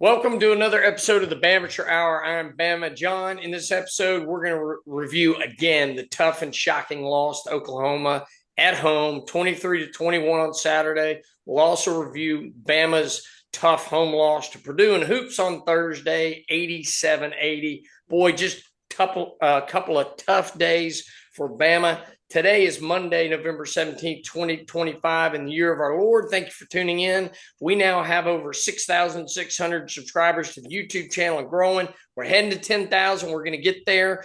Welcome to another episode of the Bamature Hour. I'm Bama John. In this episode, we're going to review again the tough and shocking loss to Oklahoma at home, 23-21 on Saturday. We'll also review Bama's tough home loss to Purdue in hoops on Thursday, 87-80. Boy, just couple of tough days for Bama. Today is Monday, November 17th, 2025, in the year of our Lord. Thank you for tuning in. We now have over 6,600 subscribers to the YouTube channel and growing. We're heading to 10,000. We're going to get there.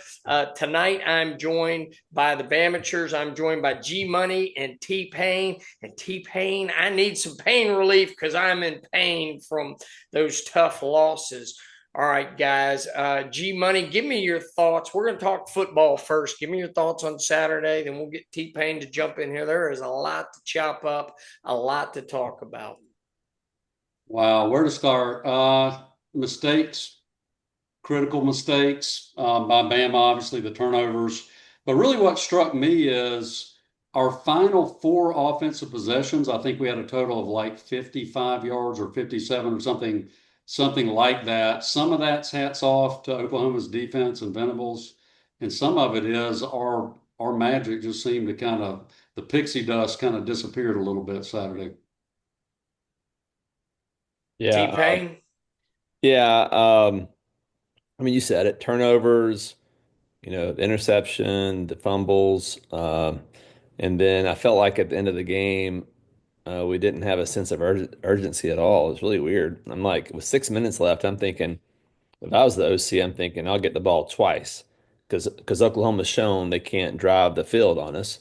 Tonight, I'm joined by the Bamatures. I'm joined by G Money and T-Pain. And T-Pain, I need some pain relief because I'm in pain from those tough losses. All right, guys. G Money, give me your thoughts. We're going to talk football first. Give me your thoughts on Saturday, then we'll get T-Pain to jump in here. There is a lot to chop up, a lot to talk about. Wow, where to start? Mistakes, critical mistakes by Bama, obviously the turnovers. But really what struck me is our final four offensive possessions. I think we had a total of like 55 yards or 57 or something like that. Some of that's hats off to Oklahoma's defense and Venables, and some of it is our magic just seemed to the pixie dust kind of disappeared a little bit Saturday. Yeah. T-Pain? Yeah. I mean, you said it, turnovers, the interception, the fumbles. And then I felt like at the end of the game, we didn't have a sense of urgency at all. It was really weird. I'm like, with 6 minutes left, I'm thinking, if I was the OC, I'm thinking I'll get the ball twice because Oklahoma's shown they can't drive the field on us.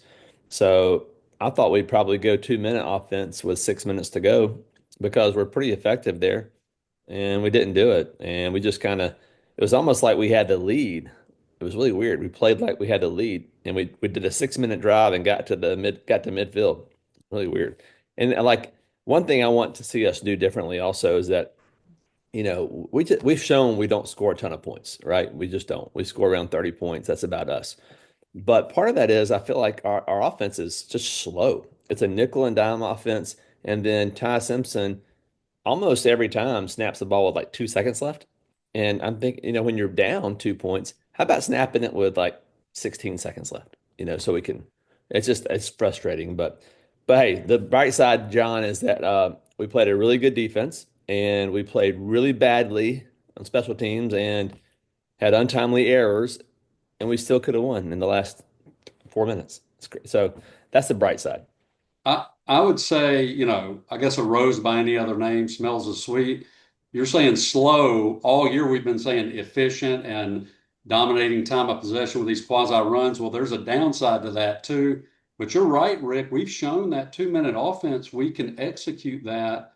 So I thought we'd probably go 2 minute offense with 6 minutes to go because we're pretty effective there. And we didn't do it. And we just it was almost like we had the lead. It was really weird. We played like we had the lead and we did a 6 minute drive and got to midfield. Really weird. And like one thing I want to see us do differently also is that we've shown we don't score a ton of points, right? We just don't. We score around 30 points. That's about us. But part of that is I feel like our offense is just slow. It's a nickel and dime offense. And then Ty Simpson almost every time snaps the ball with like 2 seconds left. And I'm thinking, when you're down 2 points, how about snapping it with like 16 seconds left? So we can, it's frustrating. But hey, the bright side, John, is that we played a really good defense and we played really badly on special teams and had untimely errors, and we still could have won in the last 4 minutes. It's great. So that's the bright side. I would say, I guess a rose by any other name smells as sweet. You're saying slow. All year we've been saying efficient and dominating time of possession with these quasi runs. Well, there's a downside to that too. But you're right, Rick. We've shown that 2 minute offense, we can execute that.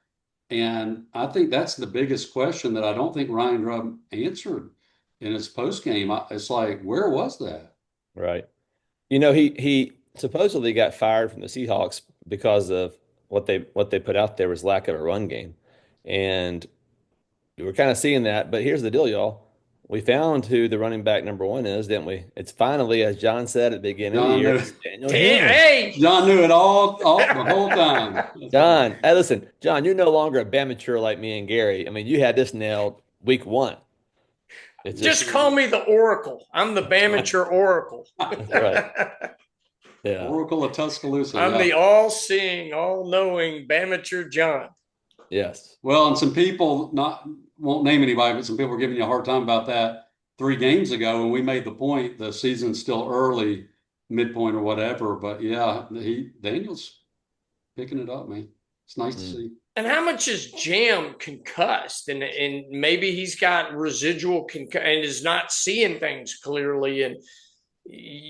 And I think that's the biggest question that I don't think Ryan Grubb answered in his post game. It's like, where was that? Right. He supposedly got fired from the Seahawks because of what they put out there was lack of a run game. And we're kind of seeing that, but here's the deal, y'all. We found who the running back number one is, didn't we? It's finally, as John said at the beginning of the John year, knew, it's Daniel Hill. Hey! John knew it all the whole time. John, hey, listen, John, you're no longer a Bamature like me and Gary. I mean, you had this nailed week one. Just call me the Oracle. I'm the Bamature Oracle. That's right. Yeah. Oracle of Tuscaloosa. I'm the all-seeing, all-knowing Bamature John. Yes. Well, and some people won't name anybody, but some people were giving you a hard time about that 3 games ago, and we made the point the season's still early, midpoint or whatever. But yeah, Daniel's picking it up, man. It's nice to see. And how much is Jam concussed? And maybe he's got residual concussion and is not seeing things clearly. And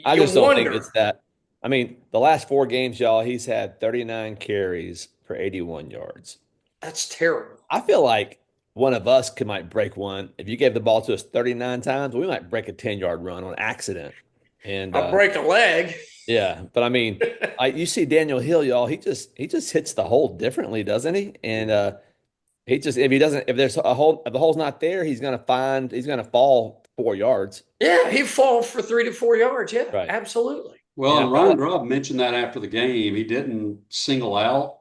I just don't think it's that. I mean, the last 4 games, y'all, he's had 39 carries for 81 yards. That's terrible. I feel like one of us might break one. If you gave the ball to us 39 times, we might break a 10-yard run on accident. And I'll break a leg. Yeah, but I mean, you see Daniel Hill, y'all. He just hits the hole differently, doesn't he? And if there's a hole, if the hole's not there, he's gonna fall 4 yards. Yeah, he falls for 3 to 4 yards. Yeah, right. Absolutely. Well, and Ryan Grubb mentioned that after the game. He didn't single out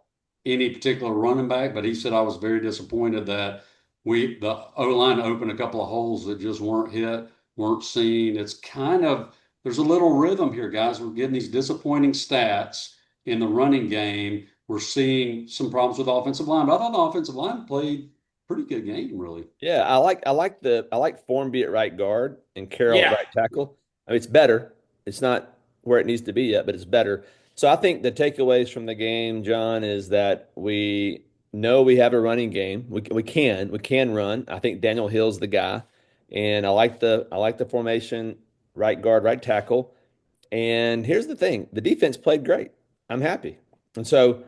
any particular running back, but he said, I was very disappointed that the O-line opened a couple of holes that just weren't hit, weren't seen. It's kind of there's a little rhythm here, guys. We're getting these disappointing stats in the running game. We're seeing some problems with the offensive line, but I thought the offensive line played pretty good game, really. Yeah, I like Formby at right guard and Carroll at Yeah. right tackle. I mean, it's better. It's not where it needs to be yet, but it's better. So I think the takeaways from the game, John, is that we know we have a running game. We can run. I think Daniel Hill's the guy, and I like the formation, right guard, right tackle. And here's the thing, the defense played great. I'm happy. And so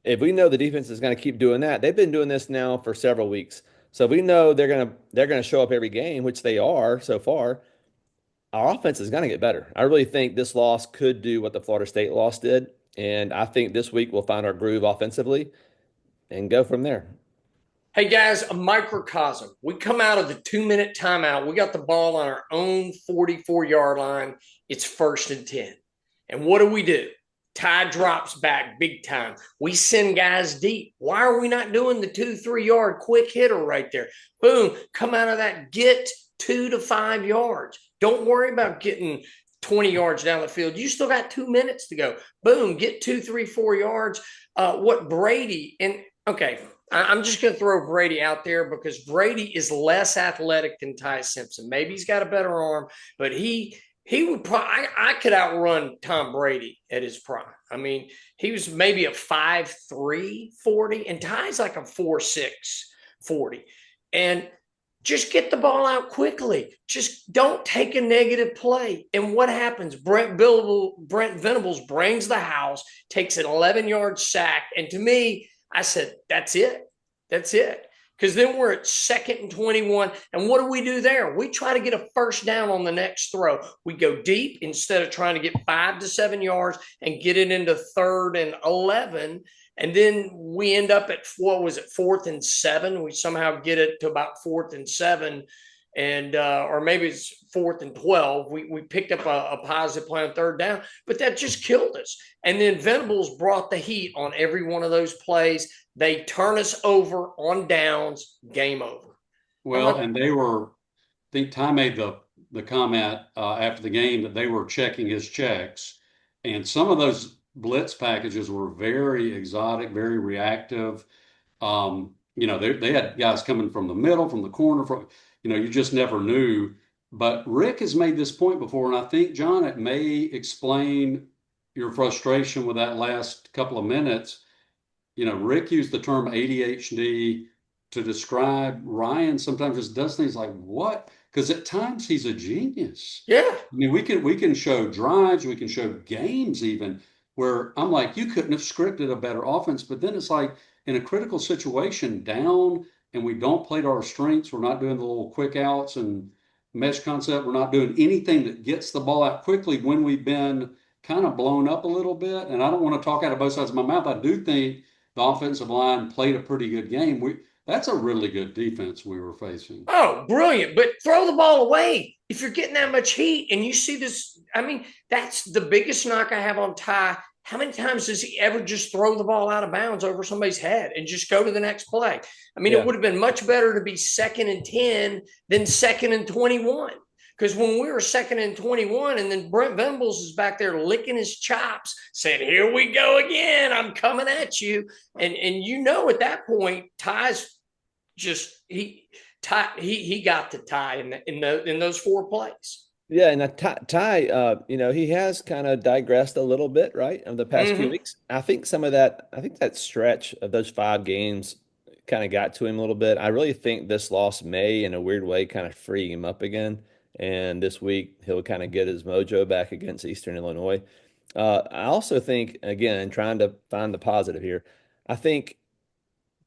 if we know the defense is going to keep doing that, they've been doing this now for several weeks. So we know they're going to show up every game, which they are so far. Our offense is going to get better. I really think this loss could do what the Florida State loss did, and I think this week we'll find our groove offensively and go from there. Hey guys, a microcosm. We come out of the 2 minute timeout. We got the ball on our own 44-yard line. It's 1st and 10. And what do? Ty drops back big time. We send guys deep. Why are we not doing the 2, 3 yard quick hitter right there? Boom, come out of that, get 2 to 5 yards. Don't worry about getting 20 yards down the field. You still got 2 minutes to go. Boom, get 2, 3, 4 yards. What Brady, and okay, I'm just going to throw Brady out there because Brady is less athletic than Ty Simpson. Maybe he's got a better arm, but he would probably, I could outrun Tom Brady at his prime. I mean, he was maybe a 5'3" 40, and Ty's like a 4'6" 40. And just get the ball out quickly. Just don't take a negative play. And what happens? Brent Venables brings the house, takes an 11-yard sack. And to me, I said, that's it. That's it. Because then we're at 2nd and 21. And what do we do there? We try to get a first down on the next throw. We go deep instead of trying to get 5 to 7 yards and get it into 3rd and 11. And then we end up at, what was it, 4th and 7. We somehow get it to about 4th and 7. And or maybe it's 4th and 12. We picked up a positive play on 3rd down, but that just killed us. And then Venables brought the heat on every one of those plays. They turn us over on downs, game over. Well, and I think Ty made the comment after the game that they were checking his checks, and some of those blitz packages were very exotic, very reactive. They had guys coming from the middle, from the corner, you just never knew. But Rick has made this point before, and I think, John, it may explain your frustration with that last couple of minutes. Rick used the term ADHD to describe Ryan. Sometimes just does things like what? Because at times he's a genius. Yeah. I mean, we can show drives, we can show games even where I'm like, you couldn't have scripted a better offense. But then it's like in a critical situation, down, and we don't play to our strengths. We're not doing the little quick outs and mesh concept. We're not doing anything that gets the ball out quickly when we've been kind of blown up a little bit. And I don't want to talk out of both sides of my mouth. I do think the offensive line played a pretty good game. That's a really good defense we were facing. Oh, brilliant. But throw the ball away. If you're getting that much heat and you see this, I mean, that's the biggest knock I have on Ty. How many times does he ever just throw the ball out of bounds over somebody's head and just go to the next play? I mean, Yeah. It would have been much better to be 2nd and 10 than 2nd and 21. Because when we were 2nd and 21, and then Brent Venables is back there licking his chops, saying, "Here we go again. I'm coming at you." And at that point, Ty's just he got the tie in those 4 plays. Yeah, and Ty, he has kind of digressed a little bit, right, of the past few Mm-hmm. weeks. I think that stretch of those 5 games kind of got to him a little bit. I really think this loss may, in a weird way, kind of free him up again. And this week, he'll kind of get his mojo back against Eastern Illinois. I also think, again, trying to find the positive here, I think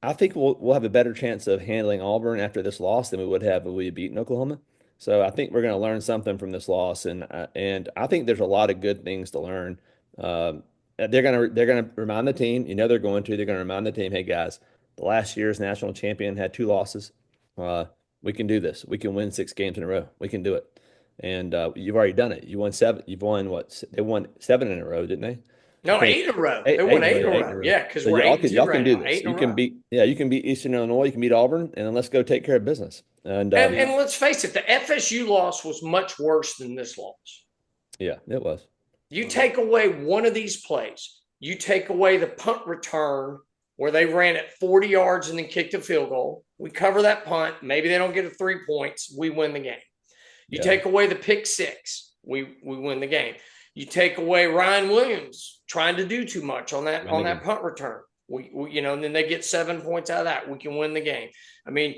we'll have a better chance of handling Auburn after this loss than we would have if we had beaten Oklahoma. So I think we're going to learn something from this loss, and I think there's a lot of good things to learn. They're gonna remind the team, they're going to remind the team, hey guys, the last year's national champion had 2 losses. Uh, we can do this. We can win 6 games in a row. We can do it. And you've already done it. You won 7. You've won what? They won 7 in a row, didn't they? No, 8 in a row. Eight, They eight won in a row, eight in a yeah, 8 in a row. row. Yeah, because So we're y'all 8-2 y'all right can do now. this. Eight in You a can row. beat, yeah, you can beat Eastern Illinois, you can beat Auburn, and then let's go take care of business. And And let's face it, the FSU loss was much worse than this loss. yeah, it was. You take away one of these plays, you take away the punt return where they ran it 40 yards and then kicked a field goal. We cover that punt. Maybe they don't get a 3 points. We win the game. You take away the pick six. We win the game. You take away Ryan Williams trying to do too much on that punt return. We and then they get 7 points out of that. We can win the game. I mean,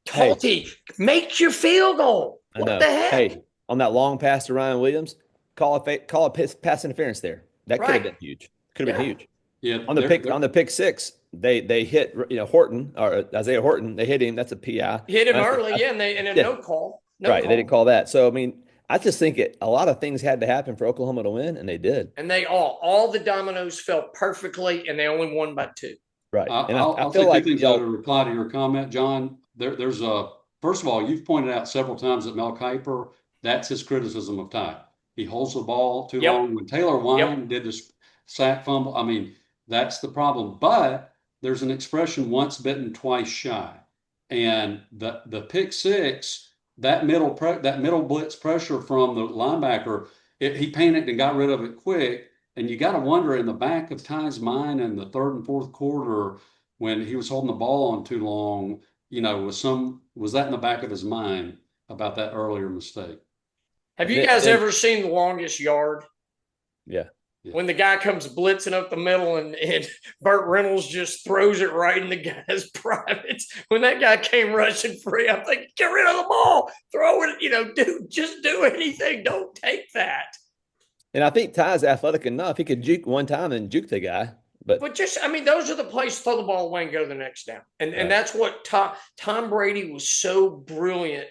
Talty, make your field goal. What the heck? Hey, on that long pass to Ryan Williams, call a pass interference there. That could have been huge. Could have been huge. Yeah. On the pick six, they hit Horton or Isaiah Horton. They hit him. That's a PI. Hit him early, and no call. They didn't call that. So I mean, I just think a lot of things had to happen for Oklahoma to win, and they did. And they all the dominoes fell perfectly, and they only won by 2. Right. I'll feel like 2 things to reply to your comment, John. There's first of all, you've pointed out several times that Mel Kiper, that's his criticism of Ty. He holds the ball too long. When Taylor Wine did this sack fumble, I mean, that's the problem. But there's an expression, once bitten, twice shy. And the pick six, that middle blitz pressure from the linebacker, he panicked and got rid of it quick. And you got to wonder, in the back of Ty's mind in the third and fourth quarter, when he was holding the ball on too long, was that in the back of his mind about that earlier mistake? Have you guys ever seen The Longest Yard? Yeah. When the guy comes blitzing up the middle and Brent Venables just throws it right in the guy's privates. When that guy came rushing free, I'm thinking, get rid of the ball, throw it, just do anything. Don't take that. And I think Ty's athletic enough. He could juke one time and juke the guy. But those are the plays to throw the ball away and go to the next down. And that's what Tom Brady was so brilliant,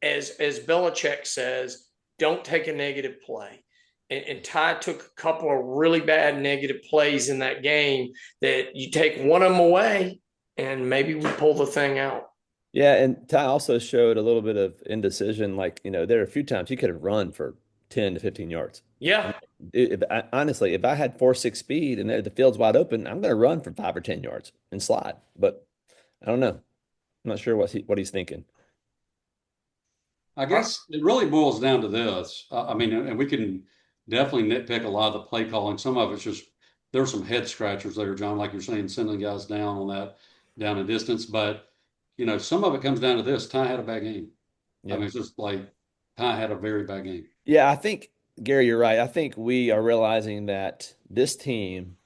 as Belichick says, don't take a negative play. And Ty took a couple of really bad negative plays in that game that you take one of them away and maybe we pull the thing out. Yeah, and Ty also showed a little bit of indecision. Like, there are a few times he could have run for 10 to 15 yards. Yeah. Honestly, if I had 4.6 speed and the field's wide open, I'm going to run for 5 or 10 yards and slide. But I don't know. I'm not sure what he's thinking. I guess it really boils down to this. I mean, and we can definitely nitpick a lot of the play calling. Some of it's just, there's some head scratchers there, John, like you're saying, sending guys down on that, down a distance. But, some of it comes down to this. Ty had a bad game. Yeah. I mean, it's just like Ty had a very bad game. Yeah, I think, Gary, you're right. I think we are realizing that this team,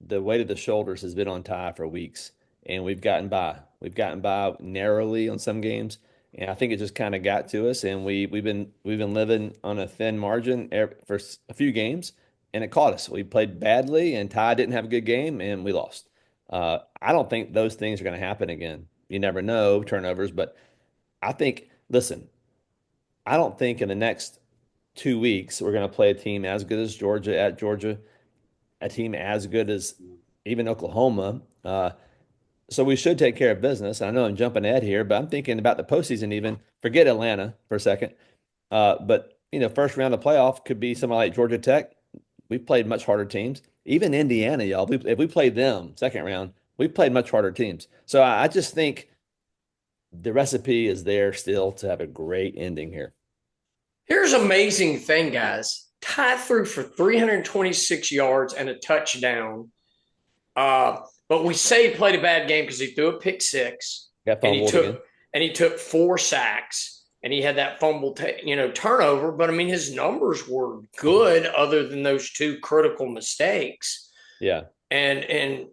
the weight of the shoulders has been on Ty for weeks, and we've gotten by. We've gotten by narrowly on some games, and I think it just kind of got to us, and we've been living on a thin margin for a few games, and it caught us. We played badly, and Ty didn't have a good game, and we lost. I don't think those things are going to happen again. You never know, turnovers, but I think, listen, I don't think in the next 2 weeks we're going to play a team as good as Georgia at Georgia, a team as good as even Oklahoma. So we should take care of business. I know I'm jumping ahead here, but I'm thinking about the postseason even. Forget Atlanta for a second. But, first round of the playoff could be somebody like Georgia Tech. We've played much harder teams. Even Indiana, y'all. If we played them second round, we played much harder teams. So I just think the recipe is there still to have a great ending here. Here's an amazing thing, guys. Ty threw for 326 yards and a touchdown. But we say he played a bad game because he threw a pick six. And he took 4 sacks. And he had that fumble, turnover. But, I mean, his numbers were good other than those 2 critical mistakes. Yeah. And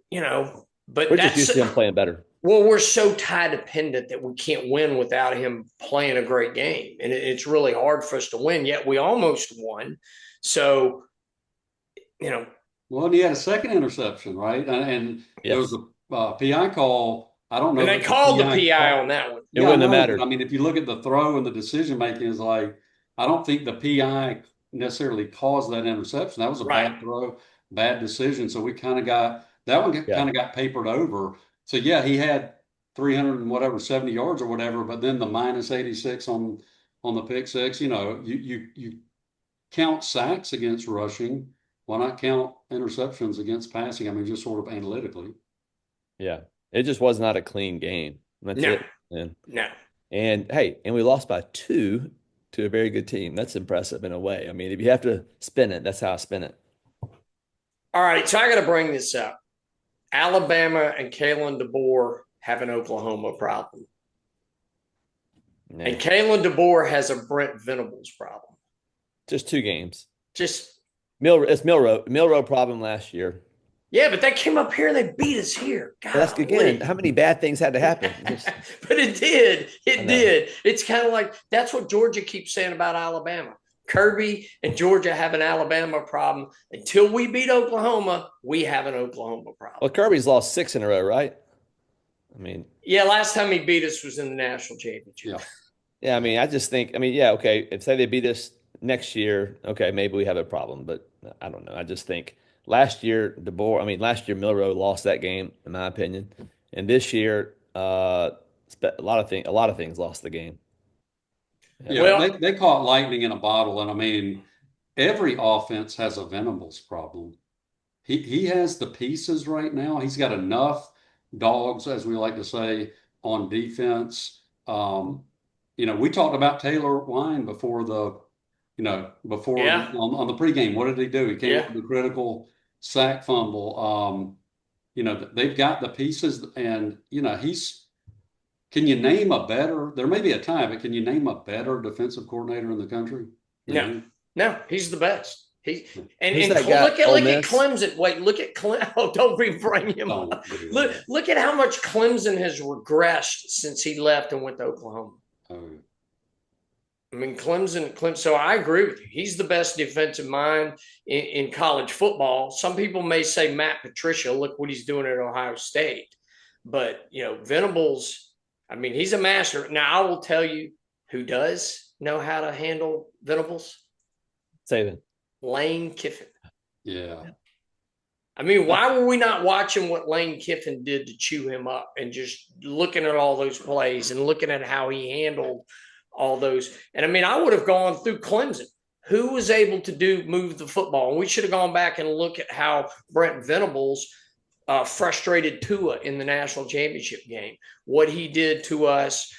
but we're just used to him playing better. Well, we're so Ty dependent that we can't win without him playing a great game. And it's really hard for us to win, yet we almost won. So, Well, and he had a second interception, right? And there was a PI call. I don't know. And they called the PI on that one. It wouldn't have mattered. I mean, if you look at the throw and the decision making, is like, I don't think the PI necessarily caused that interception. That was a bad throw, bad decision. So we kind of got that one kind of got papered over. So yeah, he had 370 yards or whatever, but then the minus 86 on the pick six. You count sacks against rushing, Why not count interceptions against passing? I mean, just sort of analytically. Yeah. It just was not a clean game. That's No, it. no. And hey, and we lost by 2 to a very good team. That's impressive in a way. I mean, if you have to spin it, that's how I spin it. All right, so I got to bring this up. Alabama and Kalen DeBoer have an Oklahoma problem. Nah. And Kalen DeBoer has a Brent Venables problem. Just 2 games. Just It's Milrow problem last year. yeah, but they came up here and they beat us here. But that's again, Golly. how many bad things had to happen? But it did. I It know. did. It's kind of like that's what Georgia keeps saying about Alabama. Kirby and Georgia have an Alabama problem. Until we beat Oklahoma, we have an Oklahoma problem. Well, Kirby's lost 6 in a row, right? I mean, Yeah, last time he beat us was in the national championship. Yeah. yeah, I mean, I just think, I mean, yeah, okay, if say they beat us next year, okay, maybe we have a problem, but I don't know. I just think last year last year Milrow lost that game, in my opinion, and this year, a lot of things lost the game. Yeah, Well, they caught lightning in a bottle, and I mean, every offense has a Venables problem. He has the pieces right now. He's got enough dogs, as we like to say, on defense. We talked about Taylor Wine before yeah, on the pregame. What did he do? He came up yeah. with a critical sack fumble. They've got the pieces, and can you name a better? There may be a time, but can you name a better defensive coordinator in the country than No, him? no, he's the best. Who's that guy? Look at Ole at Miss? Clemson. Wait, look at Clemson. Oh, don't bring him up. Don't do Look, that. look at how much Clemson has regressed since he left and went to Oklahoma. Oh, I mean, Clemson. So I agree with you. He's the best defensive mind in college football. Some people may say Matt Patricia. Look what he's doing at Ohio State. But Venables. I mean, he's a master. Now I will tell you who does know how to handle Venables. Saban. Lane Kiffin. yeah. I mean, why were we not watching what Lane Kiffin did to chew him up and just looking at all those plays and looking at how he handled all those? And I mean, I would have gone through Clemson. Who was able to move the football? And we should have gone back and look at how Brent Venables frustrated Tua in the national championship game. What he did to us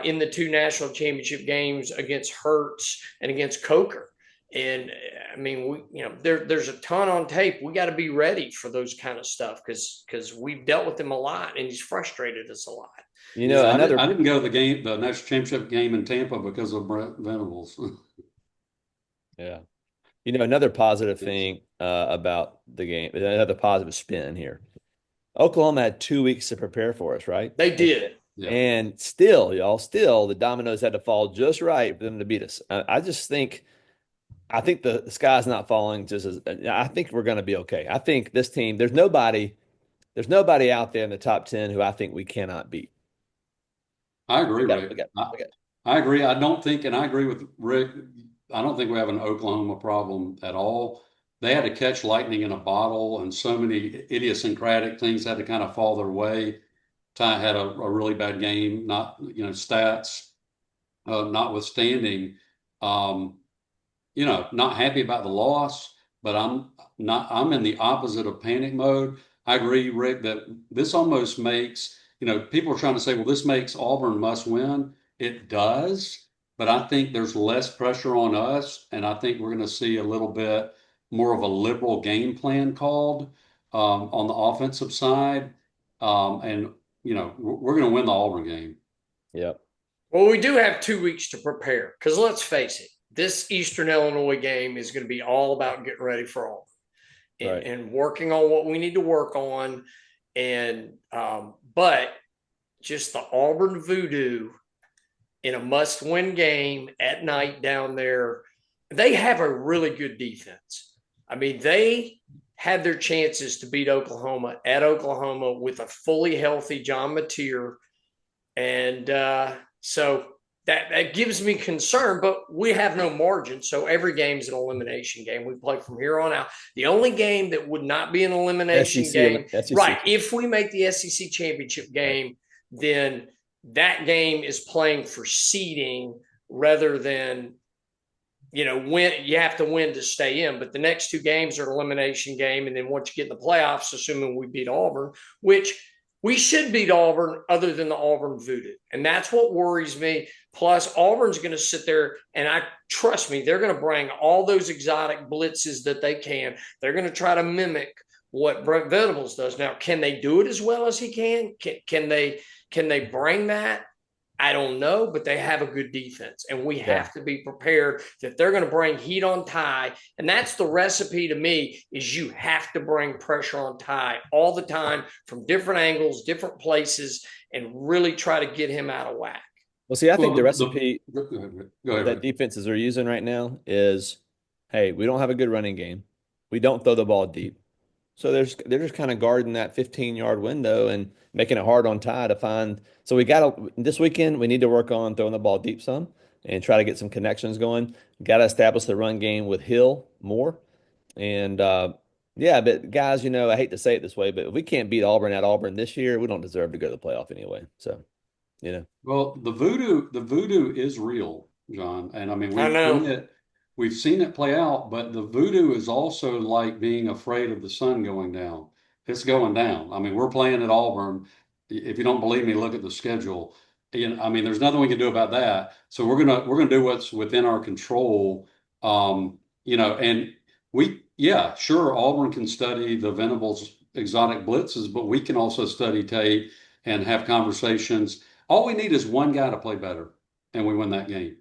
in the 2 national championship games against Hurts and against Coker. And I mean, there's a ton on tape. We got to be ready for those kind of stuff because we've dealt with him a lot, and he's frustrated us a lot. I didn't go to the national championship game in Tampa because of Brent Venables. Yeah. Another positive thing about the game, another positive spin here. Oklahoma had 2 weeks to prepare for us, right? They did. Yeah. And still, the dominoes had to fall just right for them to beat us. I think the sky's not falling I think we're going to be okay. I think this team, there's nobody out there in the top 10 who I think we cannot beat. I agree, Rick. I agree. I don't think, and I agree with Rick, I don't think we have an Oklahoma problem at all. They had to catch lightning in a bottle, and so many idiosyncratic things had to kind of fall their way. Ty had a really bad game, not, stats notwithstanding. Not happy about the loss, but I'm in the opposite of panic mode. I agree, Rick, that this almost makes, people are trying to say, well, this makes Auburn must win. It does, but I think there's less pressure on us, and I think we're going to see a little bit more of a liberal game plan called on the offensive side. And, we're going to win the Auburn game. Yep. Well, we do have 2 weeks to prepare because let's face it, this Eastern Illinois game is going to be all about getting ready for Auburn and working on what we need to work on. And but just the Auburn voodoo in a must-win game at night down there, they have a really good defense. I mean, they had their chances to beat Oklahoma at Oklahoma with a fully healthy John Mateer. And so that gives me concern, but we have no margin. So every game's an elimination game. We play from here on out. The only game that would not be an elimination game, right? If we make the SEC championship game, then that game is playing for seeding rather than win. You have to win to stay in. But the next two games are an elimination game, and then once you get in the playoffs, assuming we beat Auburn, which we should beat Auburn, other than the Auburn voodoo, and that's what worries me. Plus, Auburn's going to sit there, and trust me, they're going to bring all those exotic blitzes that they can. They're going to try to mimic what Brent Venables does. Now, can they do it as well as he can? Can they bring that? I don't know, but they have a good defense, and we have to be prepared that they're going to bring heat on Ty. And that's the recipe to me, is you have to bring pressure on Ty all the time from different angles, different places, and really try to get him out of whack. Well, see, I think the recipe go ahead, that defenses are using right now is, hey, we don't have a good running game. We don't throw the ball deep. So they're just kind of guarding that 15-yard window and making it hard on Ty to find. So this weekend, we need to work on throwing the ball deep some and try to get some connections going. Got to establish the run game with Hill more. And yeah, but guys, I hate to say it this way, but if we can't beat Auburn at Auburn this year, we don't deserve to go to the playoff anyway. So, Well, the voodoo is real, John. And I mean, I know. we've seen it play out, but the voodoo is also like being afraid of the sun going down. It's going down. I mean, we're playing at Auburn. If you don't believe me, look at the schedule. I mean, there's nothing we can do about that. So we're gonna do what's within our control. And yeah, sure, Auburn can study the Venables exotic blitzes, but we can also study tape and have conversations. All we need is one guy to play better, and we win that game.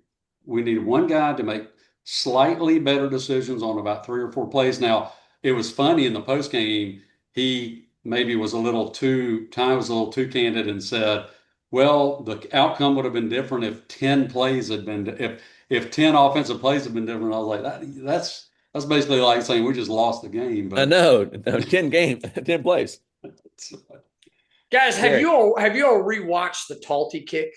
We need one guy to make slightly better decisions on about 3 or 4 plays. Now, it was funny in the post game. He maybe was a little Ty was a little too candid and said, well, the outcome would have been different if 10 plays had been, if 10 offensive plays had been different. I was like, that's basically like saying we just lost the game. I But know, 10 plays. Guys, have you all rewatched the Talty kick?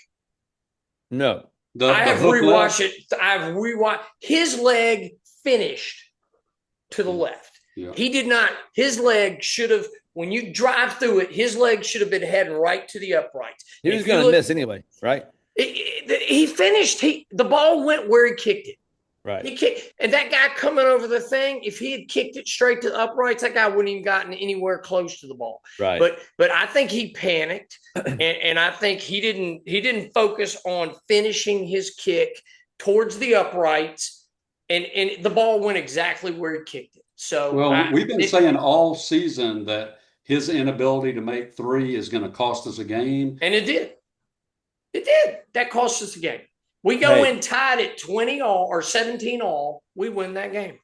No. I have hook rewatched left. it. I've rewatched his leg finished to the left. Yeah. He did not. His leg should have. When you drive through it, his leg should have been heading right to the uprights. He was going to miss anyway, right? He finished. The ball went where he kicked it. Right. He kicked, and that guy coming over the thing, if he had kicked it straight to the uprights, that guy wouldn't even gotten anywhere close to the ball. Right. But I think he panicked, and I think he didn't focus on finishing his kick towards the uprights, and the ball went exactly where he kicked it. So we've been saying all season that his inability to make three is going to cost us a game, and it did. It did. That cost us a game. We go in tied at 20 all or 17 all, we win that game.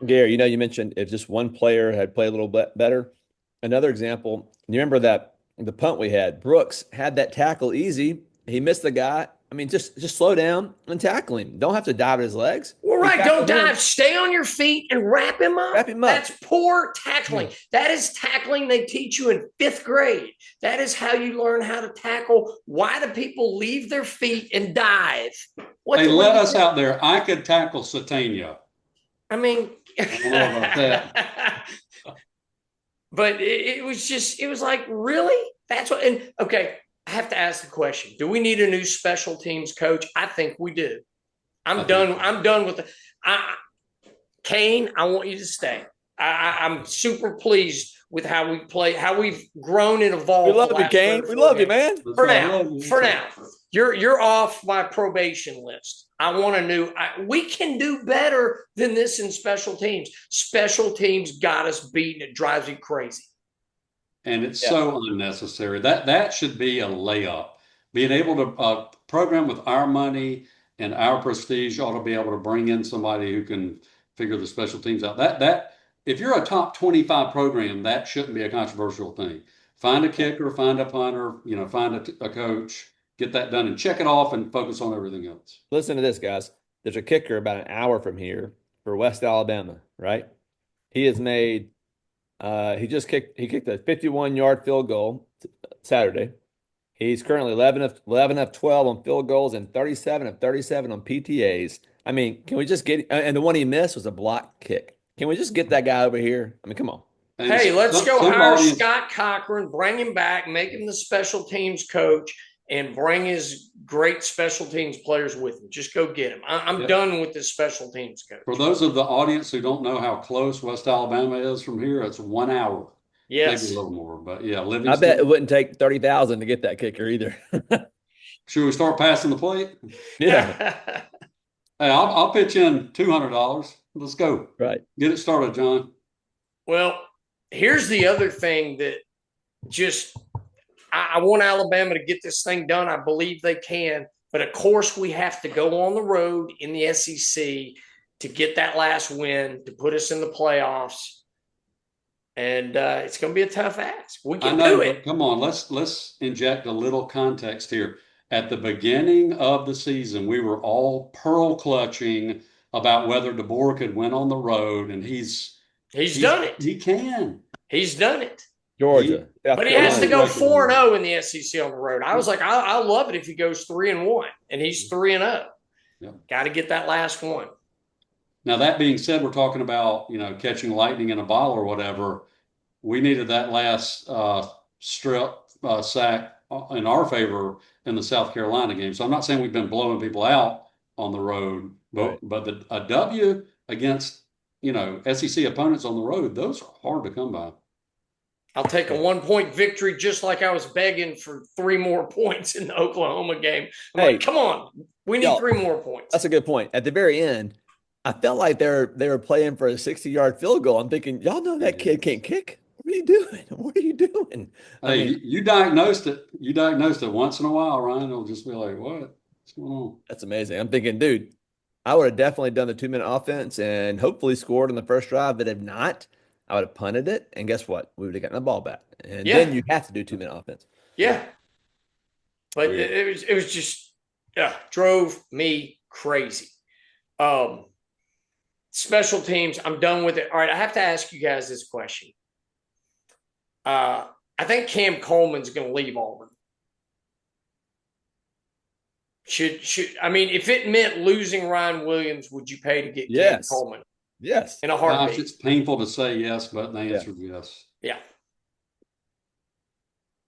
Gary, you mentioned if just one player had played a little bit better. Another example, you remember that the punt we had, Brooks had that tackle easy. He missed the guy. I mean, just slow down and tackle him. Don't have to dive at his legs. Well, right. Don't dive. Stay on your feet and wrap him up. Wrap him up. That's poor tackling. Yeah. That is tackling they teach you in 5th grade. That is how you learn how to tackle. Why do people leave their feet and dive? They let us out there. I could tackle Satania. I mean, I don't know about that. But it was like, really? That's what, and okay. I have to ask the question: do we need a new special teams coach? I think we do. I'm done with Kane. I want you to stay. I'm super pleased with how we play, how we've grown and evolved. We love you, Kane. We love you, man. For now, you're off my probation list. I want a new. We can do better than this in special teams. Special teams got us beaten. It drives me crazy. And it's so unnecessary. That should be a layup. Being able to program with our money and our prestige ought to be able to bring in somebody who can figure the special teams out. That if you're a top 25 program, that shouldn't be a controversial thing. Find a kicker, find a punter, find a coach, get that done and check it off and focus on everything else. Listen to this, guys. There's a kicker about an hour from here for West Alabama, right? He has made he kicked a 51-yard field goal Saturday. He's currently 11 of 12 on field goals and 37 of 37 on PTAs. I mean, can we just get, and the one he missed was a block kick. Can we just get that guy over here? I mean, come on. Hey, let's go hire Scott Cochran, bring him back, make him the special teams coach, and bring his great special teams players with him. Just go get him. I'm Yep. done with this special teams coach. For those of the audience who don't know how close West Alabama is from here, it's 1 hour, maybe a Yes. little more. But yeah, I bet it Livingston. wouldn't take 30,000 to get that kicker either. Should we start passing the plate? Yeah, Hey, I'll pitch in $200. Let's go. right. Get it started, John. Well, here's the other thing that just I want Alabama to get this thing done. I believe they can. But of course, we have to go on the road in the SEC to get that last win to put us in the playoffs. And it's going to be a tough ask. We I can know, do but it. come on, let's inject a little context here. At the beginning of the season, we were all pearl clutching about whether DeBoer could win on the road, and He's done it. he can. He's done it. Georgia, South But he has to Carolina. go 4-0 in the SEC on the road. I was like, I love it if he goes 3-1, and he's 3-0. Yep. Got to get that last one. Now, that being said, we're talking about, catching lightning in a bottle or whatever. We needed that last strip sack in our favor in the South Carolina game. So I'm not saying we've been blowing people out on the road, Right. but a W against, SEC opponents on the road, those are hard to come by. I'll take a 1-point victory, just like I was begging for 3 more points in the Oklahoma game. I'm Hey, like, come on, we need y'all, 3 more points. That's a good point. At the very end, I felt like they were playing for a 60-yard field goal. I'm thinking, y'all know that kid can't kick. What are you doing? What are you doing? I Hey, mean, you diagnosed it. You diagnosed it once in a while, Ryan. It'll just be like, what? What's going on? that's amazing. I'm thinking, dude, I would have definitely done the 2-minute offense and hopefully scored on the first drive. But if not, I would have punted it. And guess what? We would have gotten the ball back. And Yeah, then you have to do 2-minute offense. yeah. But Weird. it was just drove me crazy. Special teams, I'm done with it. All right, I have to ask you guys this question. I think Cam Coleman's going to leave Auburn. Should I mean, if it meant losing Ryan Williams, would you pay to get Cam Yes. Coleman Yes. in a Gosh, heartbeat? it's painful to say yes, but the answer is yes. Yeah.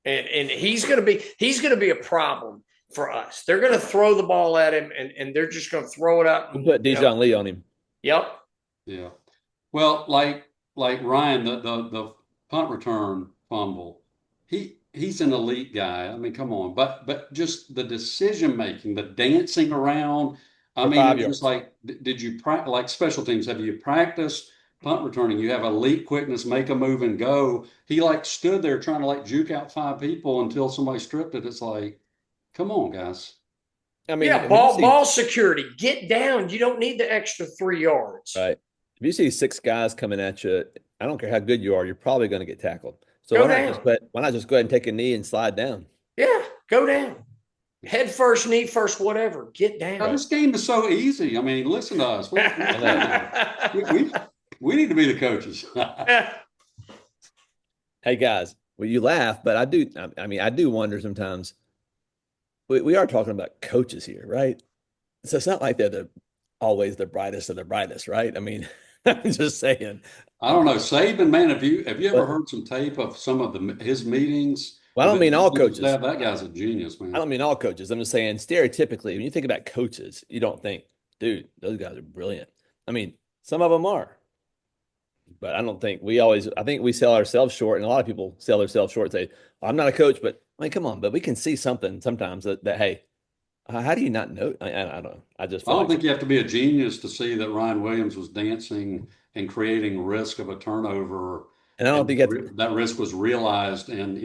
And he's gonna be a problem for us. They're gonna throw the ball at him and they're just gonna throw it up. We'll put Dijon Lee on him. Yep. Yeah. Well, like Ryan, the punt return fumble, he's an elite guy. I mean, come on. But just the decision making, the dancing around. I For mean, 5 it was just yards. like, did you practice like special teams? Have you practiced punt returning? You have elite quickness, make a move and go. He like stood there trying to like juke out 5 people until somebody stripped it. It's like, come on, guys. I mean, Yeah, if you see, ball security. Get down. You don't need the extra 3 yards. right. If you see 6 guys coming at you, I don't care how good you are, you're probably going to get tackled. So Go why not just go ahead and take a knee and slide down? Yeah, go down. Head first, knee first, whatever. Get Now, down. this game is so easy. I mean, listen to us. We need to be the coaches. Hey guys, well, you laugh, but I do wonder sometimes. We are talking about coaches here, right? So it's not like they're always the brightest of the brightest, right? I mean, I'm just saying. I don't know. Saban, man, have you ever But, heard some tape of some of his meetings? well, I don't mean all coaches. Staff? That guy's a genius, man. I don't mean all coaches. I'm just saying stereotypically, when you think about coaches, you don't think, dude, those guys are brilliant. I mean, some of them are, but I think we sell ourselves short, and a lot of people sell themselves short and say, I'm not a coach, but I mean, come on, but we can see something sometimes that hey, how do you not know? I don't know. I just I feel don't like think you have to be a genius to see that Ryan Williams was dancing and creating risk of a turnover, and I don't and think you have to, that risk was realized. And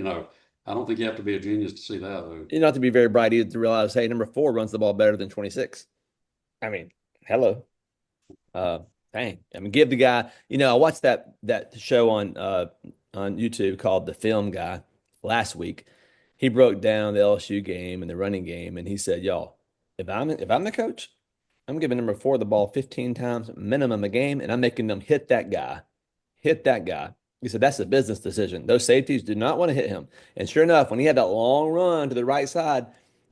I don't think you have to be a genius to see that, though. you don't have to be very bright either to realize, hey, number 4 runs the ball better than 26. I mean, hello. Dang. I mean, give the guy, I watched that show on YouTube called The Film Guy last week. He broke down the LSU game and the running game, and he said, y'all, if I'm the coach, I'm giving number 4 the ball 15 times minimum a game, and I'm making them hit that guy. Hit that guy. He said that's a business decision. Those safeties do not want to hit him. And sure enough, when he had that long run to the right side,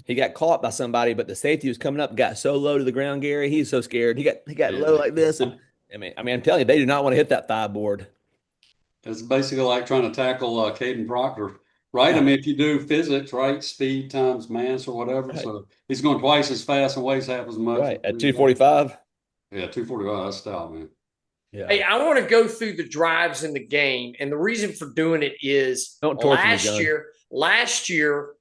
he got caught by somebody, but the safety was coming up, got so low to the ground, Gary. He's so scared. He got low like this. And I'm telling you, they do not want to hit that 5 board. It's basically like trying to tackle Caden Proctor. right? I mean, if you do physics, right, speed times mass or whatever, Right. so he's going twice as fast and weighs half as much. Right. At 245. Yeah, 245. That's style, man. Yeah. Hey, I want to go through the drives in the game, and the reason for doing it is Don't torture me, John. last year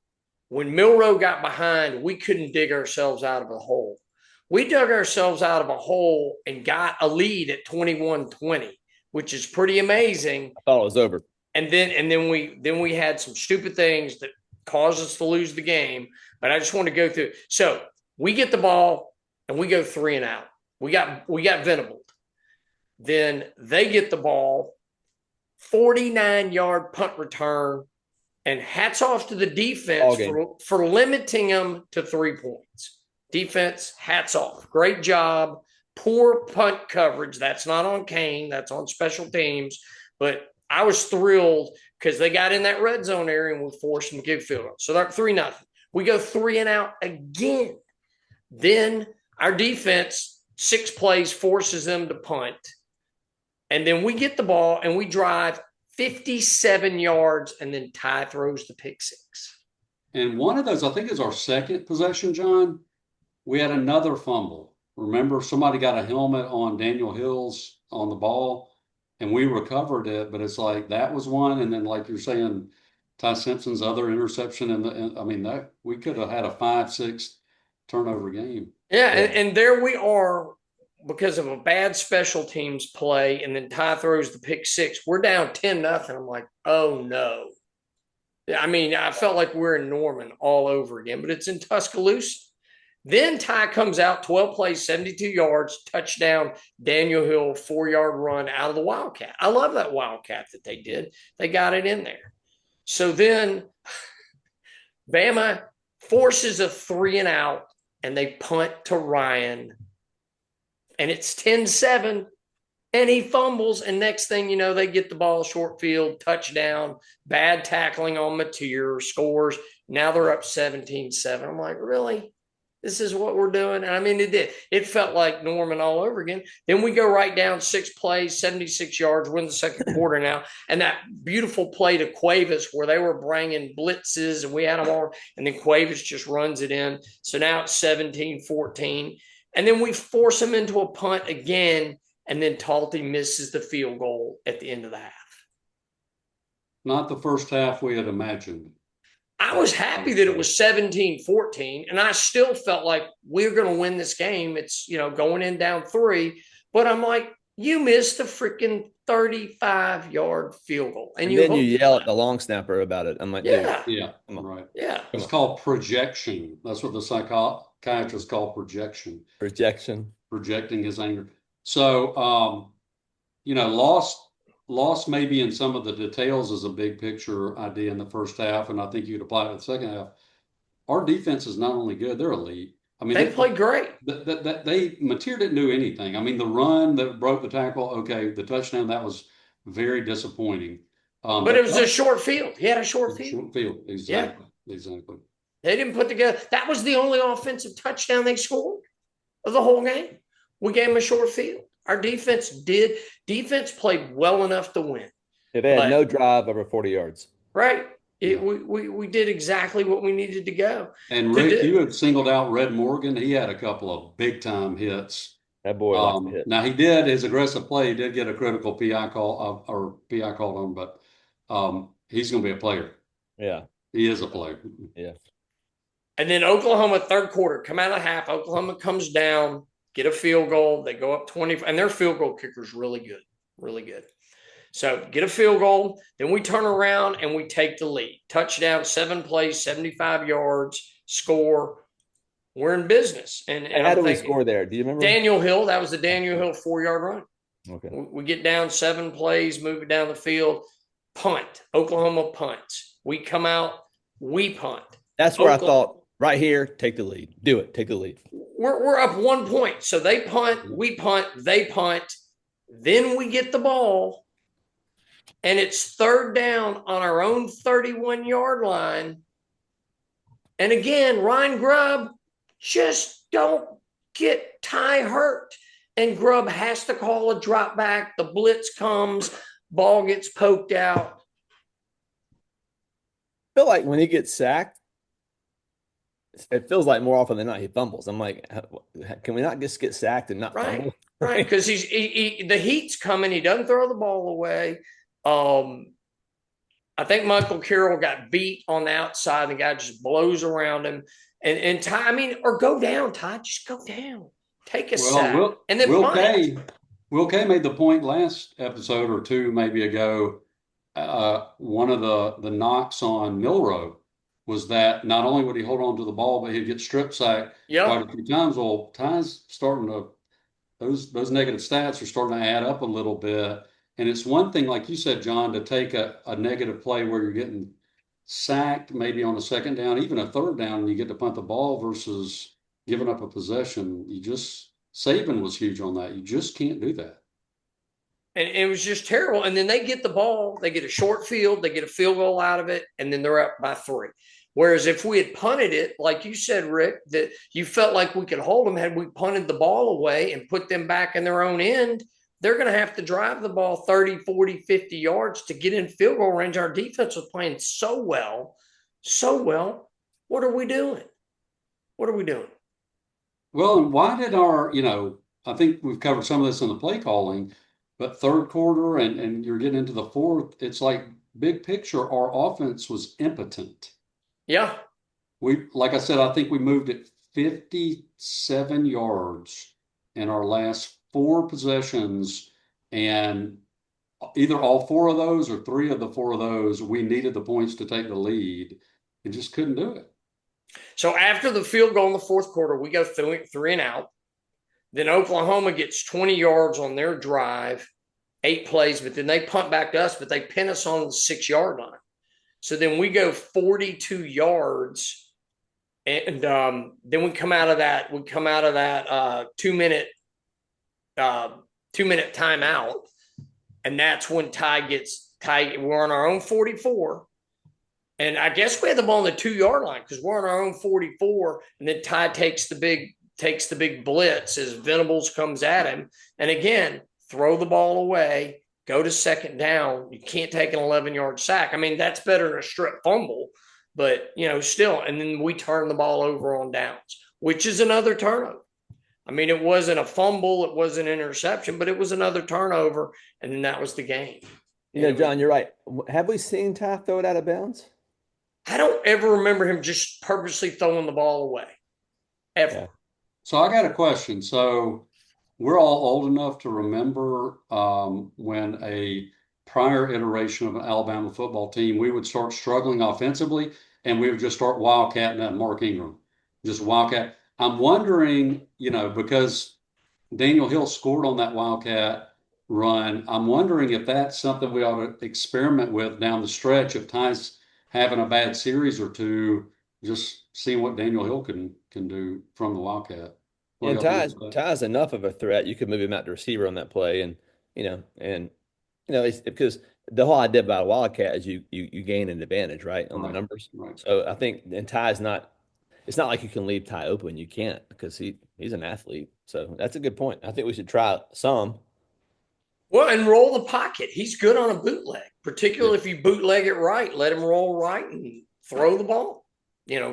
when Milroe got behind, we couldn't dig ourselves out of a hole. We dug ourselves out of a hole and got a lead at 21-20, which is pretty amazing. I thought it was over. And then we had some stupid things that caused us to lose the game. But I just want to go through. So we get the ball and we go 3 and out. We got Venables. Then they get the ball, 49-yard punt return, and hats off to the defense for limiting them to 3 points. Defense, hats off. Great job. Poor punt coverage. That's not on Kane. That's on special teams. But I was thrilled because they got in that red zone area and we forced them to kick field goal. So they're 3-0. We go 3 and out again. Then our defense, 6 plays, forces them to punt. And then we get the ball and we drive 57 yards, and then Ty throws the pick 6. And one of those, I think, is our second possession, John. We had another fumble. Remember, somebody got a helmet on Daniel Hills on the ball, and we recovered it. But it's like that was one, and then like you're saying, Ty Simpson's other interception, and I mean that we could have had a 5-6 turnover game. Yeah, and there we are. Because of a bad special teams play, and then Ty throws the pick 6, we're down 10-0. I'm like, oh no. I mean, I felt like we're in Norman all over again, but it's in Tuscaloosa. Then Ty comes out, 12 plays, 72 yards, touchdown, Daniel Hill, 4-yard run out of the Wildcat. I love that Wildcat that they did. They got it in there. So then Bama forces a 3 and out, and they punt to Ryan. And it's 10-7, and he fumbles. And next thing you know, they get the ball short field, touchdown, bad tackling on Mateer, scores. Now they're up 17-7. I'm like, really? This is what we're doing? And I mean, it did. It felt like Norman all over again. Then we go right down 6 plays, 76 yards, win the second quarter now. And that beautiful play to Cuevas where they were bringing blitzes and we had them all. And then Cuevas just runs it in. So now it's 17-14. And then we force him into a punt again, and then Talty misses the field goal at the end of the half. Not the first half we had imagined. I was happy that it was 17-14, and I still felt like we're going to win this game. It's, going in down 3. But I'm like, you missed a freaking 35-yard field goal. And then you yell at the long snapper about it. I'm like, yeah. Dude, yeah, right. Yeah. It's called projection. That's what the psychiatrist called projection. Projecting his anger. So, loss maybe in some of the details is a big picture idea in the first half, and I think you'd apply it to the second half. Our defense is not only good, they're elite. I mean, they played great. Mateer didn't do anything. I mean, the run that broke the tackle, okay, the touchdown, that was very disappointing. But it was a short field. He had a short field. Short field, exactly. Yeah. Exactly. They didn't put together. That was the only offensive touchdown they scored of the whole game. We gave them a short field. Our defense played well enough to win. They had no drive over 40 yards. Right. We did exactly what we needed to go. And Rick, you had singled out Red Morgan. He had a couple of big time hits. That boy liked to hit. Now he did his aggressive play. He did get a critical PI call or PI called on, but he's going to be a player. Yeah, he is a player. Yeah. And then Oklahoma, third quarter, come out of half. Oklahoma comes down, get a field goal. They go up 20, and their field goal kicker is really good, really good. So get a field goal. Then we turn around and we take the lead. Touchdown, 7 plays, 75 yards, score. We're in business. And how do we score there? Do you remember? Daniel Hill, that was the Daniel Hill 4-yard run. Okay. We get down 7 plays, move it down the field, punt. Oklahoma punts. We come out, we punt. That's where I thought, right here, take the lead. Do it. Take the lead. We're up 1 point. So they punt, we punt, they punt. Then we get the ball. And it's third down on our own 31-yard line. And again, Ryan Grubb, just don't get Ty hurt. And Grubb has to call a drop back. The blitz comes, ball gets poked out. feel like when he gets sacked, it feels like more often than not he fumbles. I'm like, can we not just get sacked and not Right, fumble? right. Because the heat's coming. He doesn't throw the ball away. I think Michael Carroll got beat on the outside. The guy just blows around him. And Ty, I mean, or go down, Ty. Just go down. Take a Well, sack. And then punt it. Will K made the point last episode or two maybe ago. One of the knocks on Milrow was that not only would he hold on to the ball, but he'd get strip sacked quite Yep. a few times. Well, Ty's starting to those negative stats are starting to add up a little bit. And it's one thing, like you said, John, to take a negative play where you're getting sacked, maybe on a second down, even a third down, and you get to punt the ball versus giving up a possession. Saban was huge on that. You just can't do that. And it was just terrible. And then they get the ball, they get a short field, they get a field goal out of it, and then they're up by 3. Whereas if we had punted it, like you said, Rick, that you felt like we could hold them, had we punted the ball away and put them back in their own end, they're going to have to drive the ball 30, 40, 50 yards to get in field goal range. Our defense was playing so well, so well. What are we doing? What are we doing? Well, and why did I think we've covered some of this in the play calling, but third quarter and you're getting into the fourth, it's like big picture, our offense was impotent. Yeah. Like I said, I think we moved it 57 yards in our last 4 possessions, and either all 4 of those or 3 of the 4 of those, we needed the points to take the lead and just couldn't do it. So after the field goal in the fourth quarter, we go 3 and out. Then Oklahoma gets 20 yards on their drive, 8 plays, but then they punt back to us, but they pin us on the 6-yard line. So then we go 42 yards, and then we come out of that. We come out of that 2-minute timeout, and that's when Ty gets Ty. We're on our own 44, and I guess we had the ball on the 2-yard line because we're on our own 44, and then Ty takes the big blitz as Venables comes at him, and again throw the ball away. Go to second down. You can't take an 11-yard sack. I mean, that's better than a strip fumble, but, still. And then we turn the ball over on downs, which is another turnover. I mean, it wasn't a fumble. It wasn't an interception, but it was another turnover. And then that was the game. John, you're right. Have we seen Ty throw it out of bounds? I don't ever remember him just purposely throwing the ball away, ever. Yeah. So I got a question. So we're all old enough to remember when a prior iteration of an Alabama football team, we would start struggling offensively and we would just start wildcatting at Mark Ingram, just wildcat. I'm wondering, because Daniel Hill scored on that wildcat run, I'm wondering if that's something we ought to experiment with down the stretch. If Ty's having a bad series or two, just seeing what Daniel Hill can do from the wildcat. And Ty's enough of a threat. You could move him out to receiver on that play, and it's because the whole idea about a wildcat is you gain an advantage, right, on the numbers. Right. So I think, and Ty's not. It's not like you can leave Ty open. You can't because he's an athlete. So that's a good point. I think we should try some. Well, and roll the pocket. He's good on a bootleg, particularly if you bootleg it right. Let him roll right and throw the ball.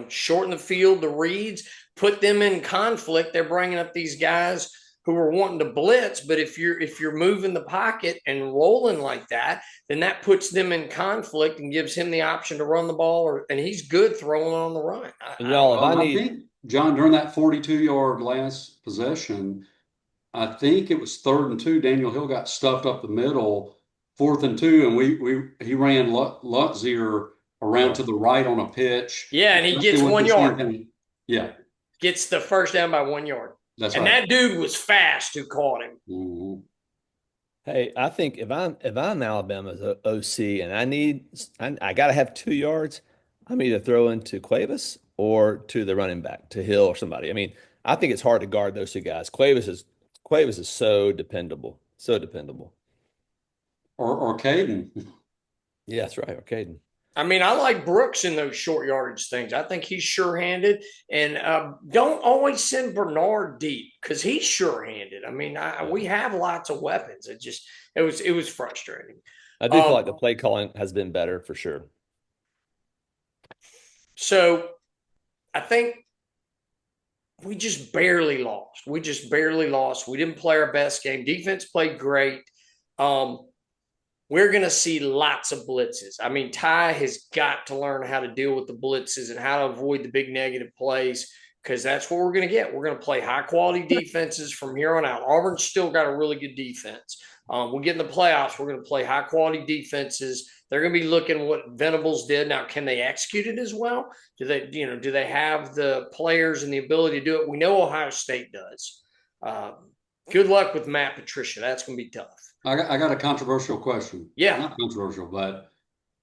Shorten the field, the reads, put them in conflict. They're bringing up these guys who are wanting to blitz, but if you're moving the pocket and rolling like that, then that puts them in conflict and gives him the option to run the ball, and he's good throwing on the run. I think, John, during that 42-yard last possession, I think it was 3rd and 2. Daniel Hill got stuffed up the middle, 4th and 2, and he ran Lutzier around to the right on a pitch. Yeah, and he gets 1 yard. Yeah. Gets the first down by 1 yard. That's and right. That dude was fast who caught him. Mm-hmm. Hey, I think if I'm Alabama's OC and I got to have 2 yards, I'm either throwing to Cuevas or to the running back, to Hill or somebody. I mean, I think it's hard to guard those 2 guys. Cuevas is so dependable, so dependable. Or Caden. Yeah, that's right, or Caden. I mean, I like Brooks in those short yardage things. I think he's sure-handed. And don't always send Bernard deep because he's sure-handed. I mean, we have lots of weapons. It was frustrating. I do feel like the play calling has been better for sure. So I think we just barely lost. We just barely lost. We didn't play our best game. Defense played great. Um, we're going to see lots of blitzes. I mean, Ty has got to learn how to deal with the blitzes and how to avoid the big negative plays because that's what we're going to get. We're going to play high quality defenses from here on out. Auburn's still got a really good defense. We get in the playoffs, we're going to play high quality defenses. They're going to be looking what Venables did. Now, can they execute it as well? Do they have the players and the ability to do it? We know Ohio State does. Good luck with Matt Patricia. That's going to be tough. I got a controversial question. Yeah. Not controversial, but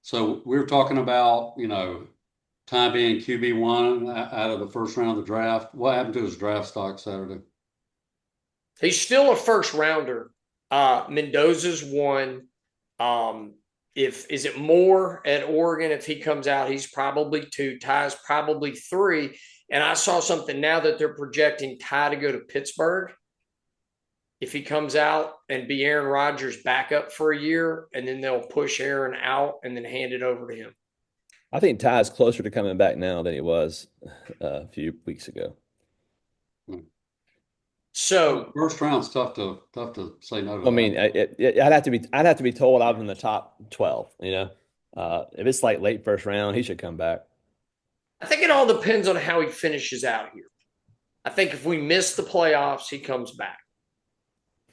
so we were talking about, Ty being QB1 out of the first round of the draft. What happened to his draft stock Saturday? He's still a first rounder. Mendoza's one. If is it more at Oregon? If he comes out, he's probably two. Ty's probably three. And I saw something now that they're projecting Ty to go to Pittsburgh. If he comes out and be Aaron Rodgers' backup for a year, and then they'll push Aaron out and then hand it over to him. I think Ty is closer to coming back now than he was a few weeks ago. So first round's tough to say no to. I mean, I'd have to be told I was in the top 12. If it's like late first round, he should come back. I think it all depends on how he finishes out here. I think if we miss the playoffs, he comes back.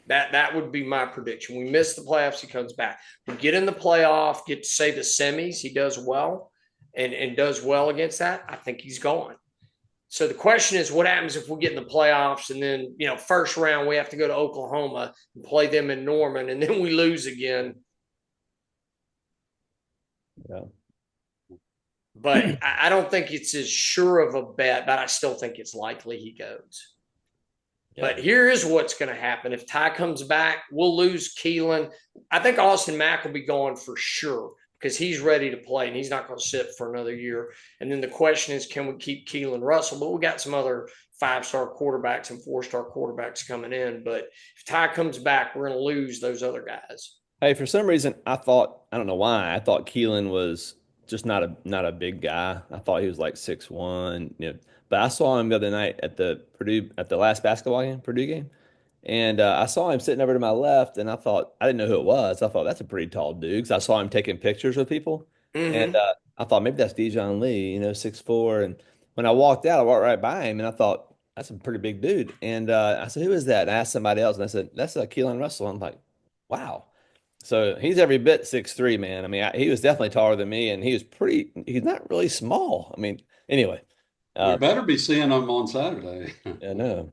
That would be my prediction. We miss the playoffs, he comes back. We get in the playoff, get to say the semis, he does well and does well against that. I think he's gone. So the question is, what happens if we get in the playoffs and then, first round, we have to go to Oklahoma and play them in Norman and then we lose again? Yeah. But I don't think it's as sure of a bet, but I still think it's likely he goes. Yeah. But here is what's going to happen. If Ty comes back, we'll lose Keelan. I think Austin Mack will be gone for sure because he's ready to play and he's not going to sit for another year. And then the question is, can we keep Keelan Russell? But we got some other 5-star quarterbacks and 4-star quarterbacks coming in. But if Ty comes back, we're going to lose those other guys. Hey, for some reason, I don't know why, I thought Keelan was just not a big guy. I thought he was like 6'1", But I saw him the other night at the last basketball game, Purdue game. And I saw him sitting over to my left, and I didn't know who it was. I thought that's a pretty tall dude because I saw him taking pictures with people. And I thought maybe that's Dijon Lee, 6'4". And when I walked out, I walked right by him, and I thought that's a pretty big dude. And I said, "Who is that?" And I asked somebody else, and I said, "That's Keelan Russell." I'm like, "Wow." So he's every bit 6'3", man. I mean, he was definitely taller than me, and he's not really small. I mean, anyway. We better be seeing him on Saturday. I know.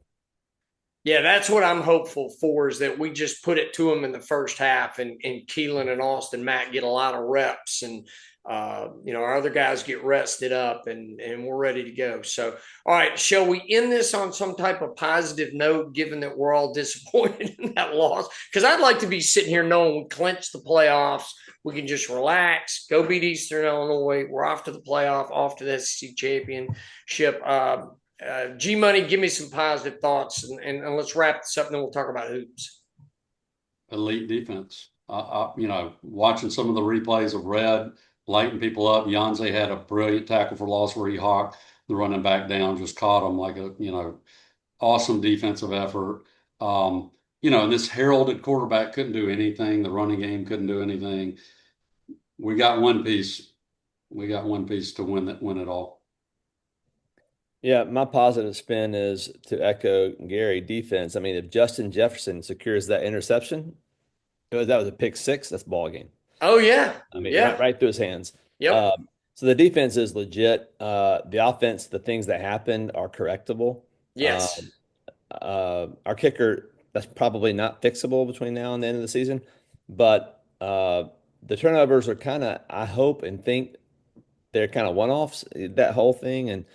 Yeah, that's what I'm hopeful for is that we just put it to him in the first half and Keelan and Austin Mack get a lot of reps and, our other guys get rested up and we're ready to go. So, all right, shall we end this on some type of positive note, given that we're all disappointed in that loss? Because I'd like to be sitting here knowing we clinched the playoffs. We can just relax, go beat Eastern Illinois. We're off to the playoff, off to the SEC championship. G Money, give me some positive thoughts and let's wrap this up and then we'll talk about hoops. Elite defense. Watching some of the replays of Red lighting people up. Yanze had a brilliant tackle for loss where he hawked the running back down, just caught him like awesome defensive effort. And this heralded quarterback couldn't do anything. The running game couldn't do anything. We got one piece. We got one piece to win it all. Yeah, my positive spin is to echo Gary, defense. I mean, if Justin Jefferson secures that interception, that was a pick six, that's ball game. Oh, yeah. I mean, yeah. right through his hands. Yep. So the defense is legit. The offense, the things that happened are correctable. Yes. Our kicker, that's probably not fixable between now and the end of the season. But the turnovers are kind of, I hope and think they're kind of one-offs, that whole thing. And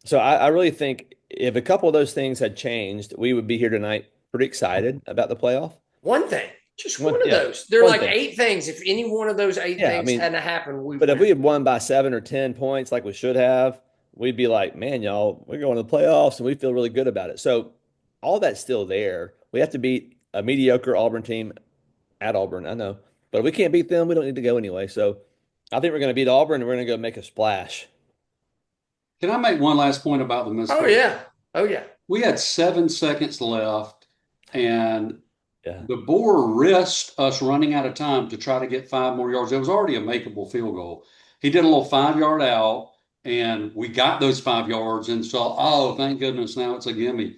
so I really think if a couple of those things had changed, we would be here tonight pretty excited about the playoff. One thing. Just one of those. There are like 8 things. If any one of those 8 things hadn't happened, if we had won by 7 or 10 points like we should have, we'd be like, man, y'all, we're going to the playoffs and we feel really good about it. So all that's still there. We have to beat a mediocre Auburn team at Auburn, I know. But if we can't beat them, we don't need to go anyway. So I think we're going to beat Auburn and we're going to go make a splash. Can I make one last point about the missed Oh field? yeah. Oh yeah. We had 7 seconds left, and Yeah. DeBoer risked us running out of time to try to get 5 more yards. It was already a makeable field goal. He did a little 5 yard out, and we got those 5 yards and saw, oh, thank goodness, now it's a gimme.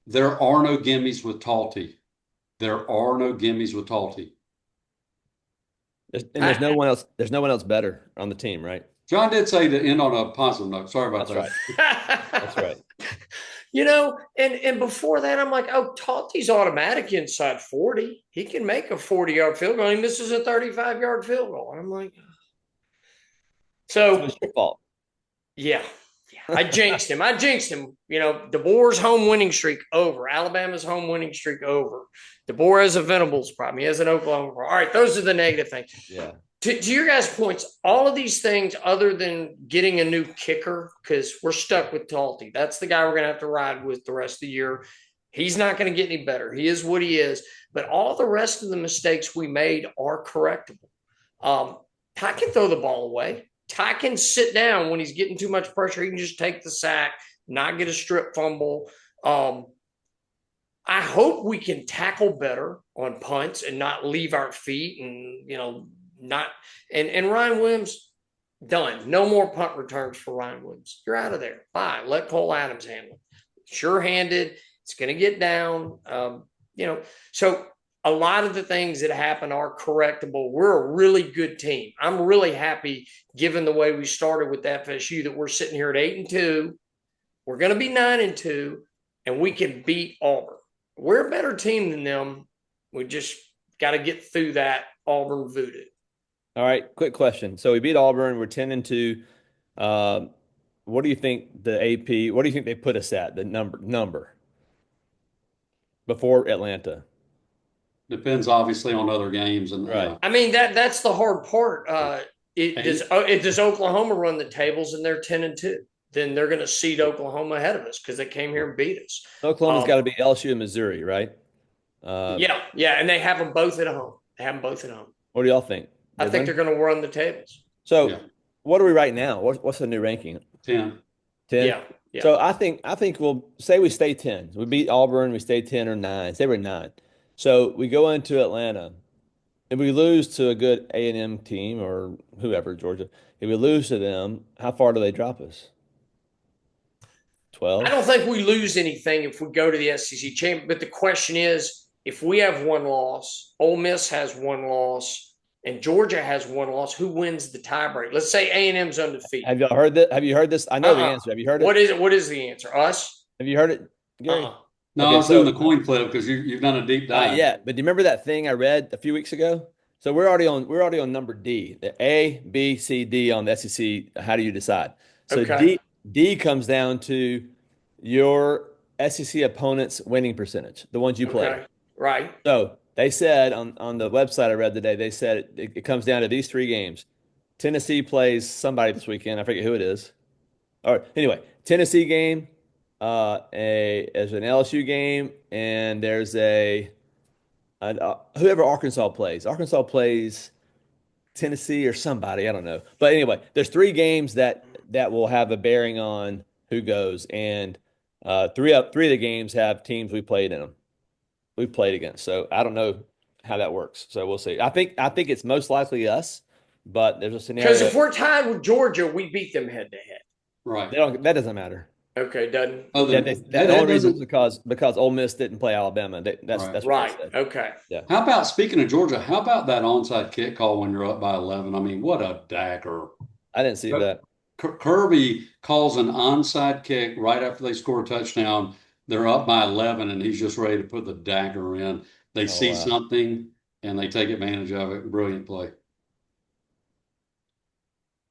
There are no gimmies with Talty. There are no gimmies with Talty. And there's no one else. There's no one else better on the team, right? John did say to end on a positive note. Sorry about That's that. right. That's right. You know, and before that, I'm like, oh, Talty's automatic inside 40. He can make a 40-yard field goal. He misses a 35-yard field goal. And I'm like, So so it's your fault. yeah. I jinxed him. You know, DeBoer's home winning streak over. Alabama's home winning streak over. DeBoer has a Venables problem. He has an Oklahoma problem. All right, those are the negative things. Yeah. To your guys' points, all of these things, other than getting a new kicker, because we're stuck with Talty. That's the guy we're going to have to ride with the rest of the year. He's not going to get any better. He is what he is. But all the rest of the mistakes we made are correctable. Ty can throw the ball away. Ty can sit down when he's getting too much pressure. He can just take the sack, not get a strip fumble. I hope we can tackle better on punts and not leave our feet and, you know, not and Ryan Williams, done. No more punt returns for Ryan Williams. You're out of there. Bye. Let Cole Adams handle it. Sure-handed. It's going to get down. You know, so a lot of the things that happen are correctable. We're a really good team. I'm really happy, given the way we started with FSU, that we're sitting here at 8-2. We're going to be 9-2, and we can beat Auburn. We're a better team than them. We just got to get through that Auburn voodoo. All right. Quick question. So we beat Auburn. We're 10-2. What do you think the AP? What do you think they put us at the number before Atlanta? Depends obviously on other games and Right. I mean, that's the hard part. Does Oklahoma run the tables and they're 10-2? Then they're going to seed Oklahoma ahead of us because they came here and beat us. Oklahoma's got to be LSU and Missouri, right? Yeah, and they have them both at home. They have them both at home. What do y'all think? I think they're going to run the tables. So, Yeah. what are we right now? What's the new ranking? 10. 10? Yeah. So I think we'll say we stay 10. We beat Auburn, we stay 10 or 9. Say we're 9. So we go into Atlanta. If we lose to a good A&M team or whoever, Georgia, if we lose to them, how far do they drop us? 12? I don't think we lose anything if we go to the SEC championship. But the question is, if we have one loss, Ole Miss has one loss, and Georgia has one loss, who wins the tiebreak? Let's say A&M's undefeated. Have y'all heard that? Have you heard this? I know the answer. Have you heard it? What is it? What is the answer? Us? Have you heard it, Gary? No, Okay, I was doing the coin flip because you've done a deep dive. Yeah, but do you remember that thing I read a few weeks ago? So we're already on number D. The A, B, C, D on the SEC. How do you decide? So Okay. D comes down to your SEC opponent's winning percentage, the ones you play. Okay. Right. So they said on the website I read today, they said it comes down to these 3 games. Tennessee plays somebody this weekend. I forget who it is. All right. Anyway, Tennessee game, there's an LSU game, and there's whoever Arkansas plays. Arkansas plays Tennessee or somebody. I don't know. But anyway, there's 3 games that will have a bearing on who goes, and three of the games have teams we played in them. We've played against. So I don't know how that works. So we'll see. I think it's most likely us, but there's a scenario. Because if we're tied with Georgia, we beat them head to head. Right. That doesn't matter. Okay, doesn't. The only reason is because Ole Miss didn't play Alabama. That's right. What Okay. Yeah. How about, speaking of Georgia, how about that onside kick call when you're up by 11? I mean, what a dagger. I didn't see that. Kirby calls an onside kick right after they score a touchdown. They're up by 11, and he's just ready to put the dagger in. They see something, and they take advantage of it. Brilliant play.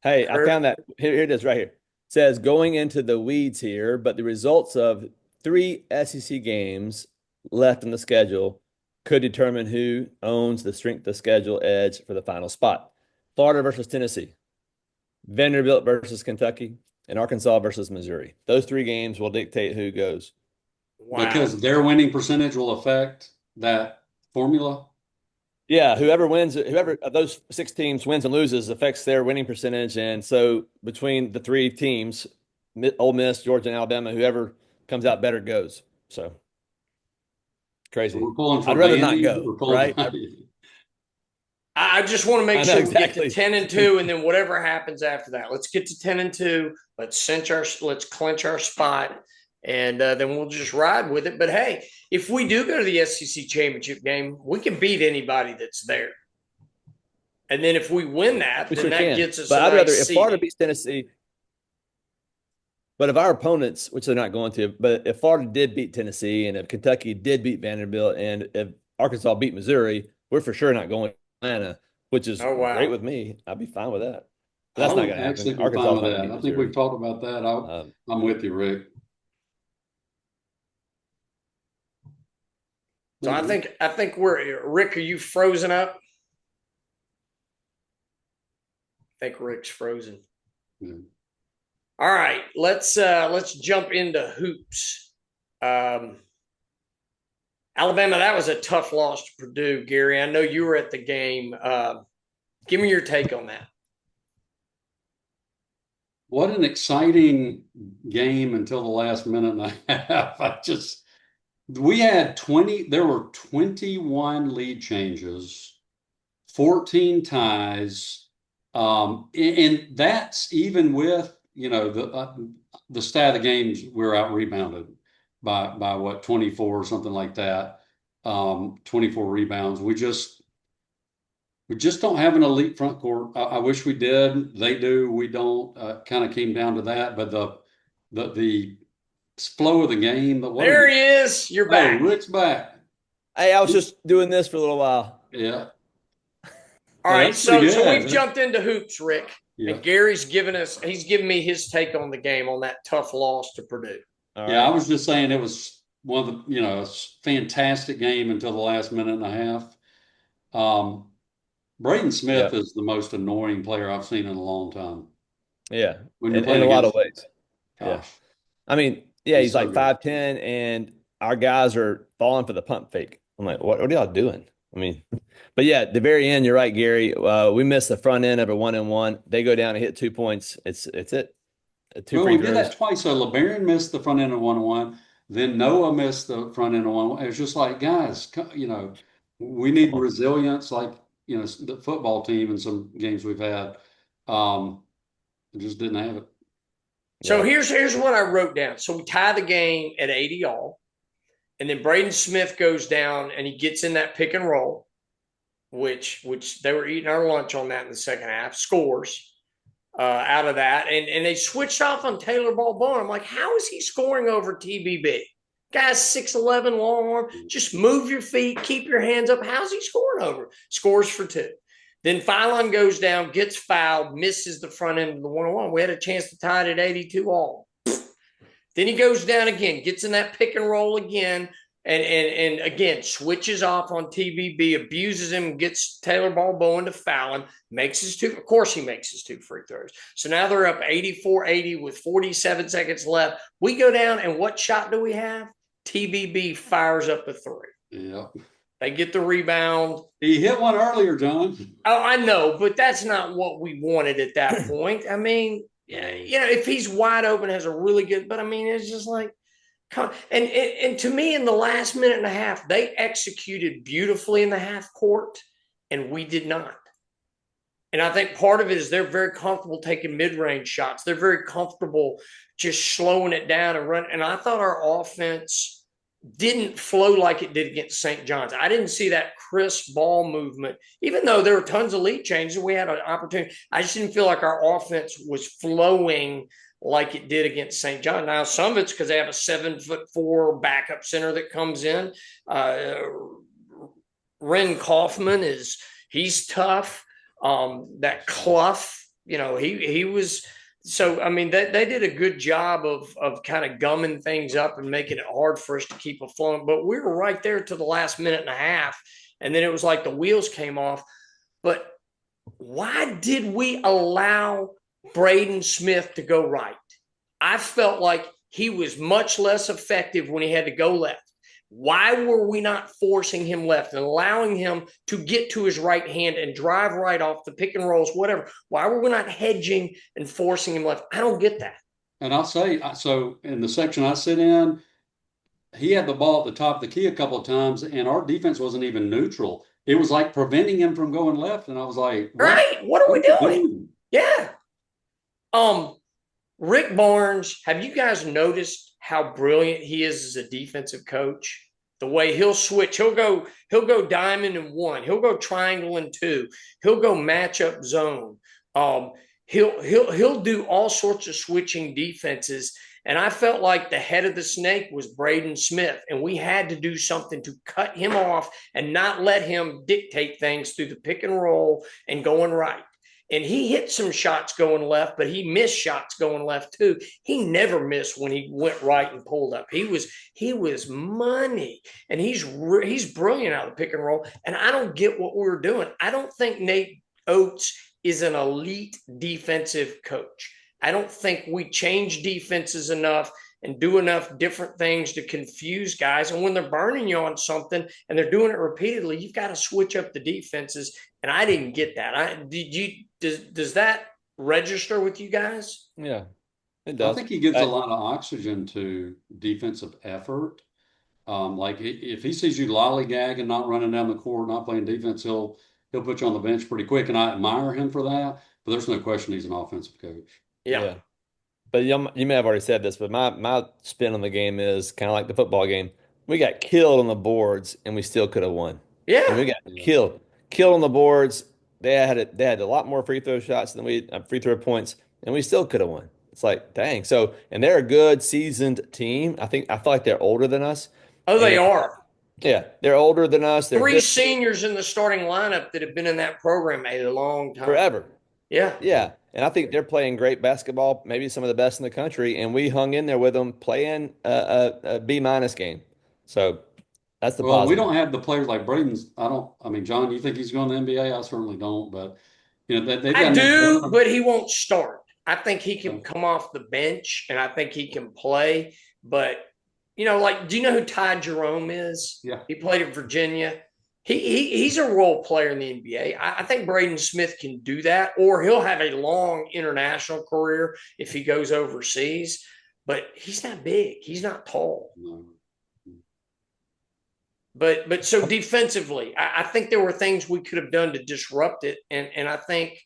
Hey, I found that. Here it is right here. It says going into the weeds here, but the results of 3 SEC games left in the schedule could determine who owns the strength of schedule edge for the final spot. Florida versus Tennessee, Vanderbilt versus Kentucky, and Arkansas versus Missouri. Those 3 games will dictate who goes. Wow. Because their winning percentage will affect that formula. Yeah, whoever of those 6 teams wins and loses affects their winning percentage. And so between the 3 teams, Ole Miss, Georgia, and Alabama. Whoever comes out better goes. So crazy. We're pulling for I'd rather not Vandy. go, We're pulling right? for I just want to make I know sure we get exactly. to 10-2, and then whatever happens after that, let's get to 10-2. Let's clinch our spot, and then we'll just ride with it. But hey, if we do go to the SEC championship game, we can beat anybody that's there. And then if we win that, We then sure that can. gets us But a I'd rather, nice if Florida seeding. beats Tennessee, but if our opponents, which they're not going to, but if Florida did beat Tennessee and if Kentucky did beat Vanderbilt and if Arkansas beat Missouri, we're for sure not going to Atlanta, which is Oh, wow. great with me. I'd be fine with that. But that's I not would going to happen. actually be Arkansas fine is with not going to that. beat I think we've Missouri. talked about that. I'm with you, Rick. So I think we're Rick. Are you frozen up? I think Rick's frozen. Yeah. All right, let's jump into hoops. Alabama, that was a tough loss to Purdue, Gary. I know you were at the game. Give me your take on that. What an exciting game until the last minute and a half. We had 20, there were 21 lead changes, 14 ties. And that's even with, the stat of the games, we're out rebounded by what, 24 or something like that. 24 rebounds. We just don't have an elite front court. I wish we did. They do. We don't. Kind of came down to that. But the flow of the game. There he is. You're back. Oh, Rick's back. Hey, I was just doing this for a little while. Yeah. All right. That's pretty So good. we've jumped into hoops, Rick. Yeah. And Gary's he's given me his take on the game on that tough loss to Purdue. All Yeah, right. I was just saying it was one of the, a fantastic game until the last minute and a half. Braden Smith is the most annoying player I've seen in a long time. Yeah. When you're In playing a lot of against, ways. gosh, Yeah. I mean, yeah, he's so like good. 5'10", and our guys are falling for the pump fake. I'm like, what are y'all doing? I mean, but yeah, at the very end, you're right, Gary. We missed the front end of a 1-and-1. They go down and hit 2 points. It's it. Two Well, free we did throws. that twice. So LeBaron missed the front end of 1-1. Then Noah missed the front end of 1-1. It was just like, guys, we need resilience, like, the football team in some games we've had. We just didn't have it. So here's what I wrote down. So we tie the game at 80 all, and then Braden Smith goes down and he gets in that pick and roll, which they were eating our lunch on that in the second half. Scores out of that, and they switched off on Taylor Ball. I'm like, how is he scoring over TBB? Guy's 6'11", long arm. Just move your feet, keep your hands up. How's he scoring over? Scores for 2. Then Phylon goes down, gets fouled, misses the front end of the 1-on-1. We had a chance to tie it at 82 all. Then he goes down again, gets in that pick and roll again, and again, switches off on TBB, abuses him, gets Taylor Ball into fouling, makes his 2. Of course, he makes his 2 free throws. So now they're up 84-80 with 47 seconds left. We go down, and what shot do we have? TBB fires up a 3. Yeah. They get the rebound. He hit one earlier, John. Oh, I know, but that's not what we wanted at that point. I mean, if he's wide open, has a really good, but I mean, it's just like, and to me, in the last minute and a half, they executed beautifully in the half court, and we did not. And I think part of it is they're very comfortable taking mid-range shots. They're very comfortable just slowing it down and running. And I thought our offense didn't flow like it did against St. John's. I didn't see that crisp ball movement, even though there were tons of lead changes and we had an opportunity. I just didn't feel like our offense was flowing like it did against St. John. Now, some of it's because they have a 7'4" backup center that comes in. Ren Kaufman he's tough. That Clough, he was. So, I mean, they did a good job of kind of gumming things up and making it hard for us to keep afloat. But we were right there to the last minute and a half. And then it was like the wheels came off. But why did we allow Braden Smith to go right? I felt like he was much less effective when he had to go left. Why were we not forcing him left and allowing him to get to his right hand and drive right off the pick and rolls, whatever? Why were we not hedging and forcing him left? I don't get that. And I'll say, so in the section I sit in, he had the ball at the top of the key a couple of times, and our defense wasn't even neutral. It was like preventing him from going left. And I was like, Right? What are what we are you doing? doing? Yeah. Um, Rick Barnes, have you guys noticed how brilliant he is as a defensive coach? The way he'll switch, he'll go diamond in one, he'll go triangle in two, he'll go matchup zone. Um, he'll do all sorts of switching defenses. And I felt like the head of the snake was Braden Smith, and we had to do something to cut him off and not let him dictate things through the pick and roll and going right. And he hit some shots going left, but he missed shots going left too. He never missed when he went right and pulled up. He was money, and he's brilliant out of the pick and roll. And I don't get what we were doing. I don't think Nate Oates is an elite defensive coach. I don't think we change defenses enough and do enough different things to confuse guys. And when they're burning you on something and they're doing it repeatedly, you've got to switch up the defenses. And I didn't get that. Does that register with you guys? Yeah, it I does. think he gives a lot of oxygen to defensive effort. Like if he sees you lollygag and not running down the court, not playing defense, he'll put you on the bench pretty quick. And I admire him for that. But there's no question he's an offensive coach. Yeah. Yeah. But you may have already said this, but my spin on the game is kind of like the football game. We got killed on the boards, and we still could have won. And Yeah. we got Yeah. killed on the boards. They had a lot more free throw shots than we free throw points, and we still could have won. It's like, dang. So, and they're a good seasoned team. I feel like they're older than us, Oh, they and are. yeah, they're older than us. They're Three good seniors in the starting lineup that have been in that program a long time. forever. Yeah. Yeah, and I think they're playing great basketball, maybe some of the best in the country, and we hung in there with them playing a B minus game. So that's the Well, we positive. don't have the players like Braden's. I mean, John, you think he's going to the NBA? I certainly don't. But, they've I got enough do, veteran. but he won't start. I think he can come off the bench and I think he can play. But, like, do you know who Ty Jerome is? Yeah. He played at Virginia. He's a role player in the NBA. I think Braden Smith can do that, or he'll have a long international career if he goes overseas. But he's not big. He's not tall. No. But so defensively, I think there were things we could have done to disrupt it. And I think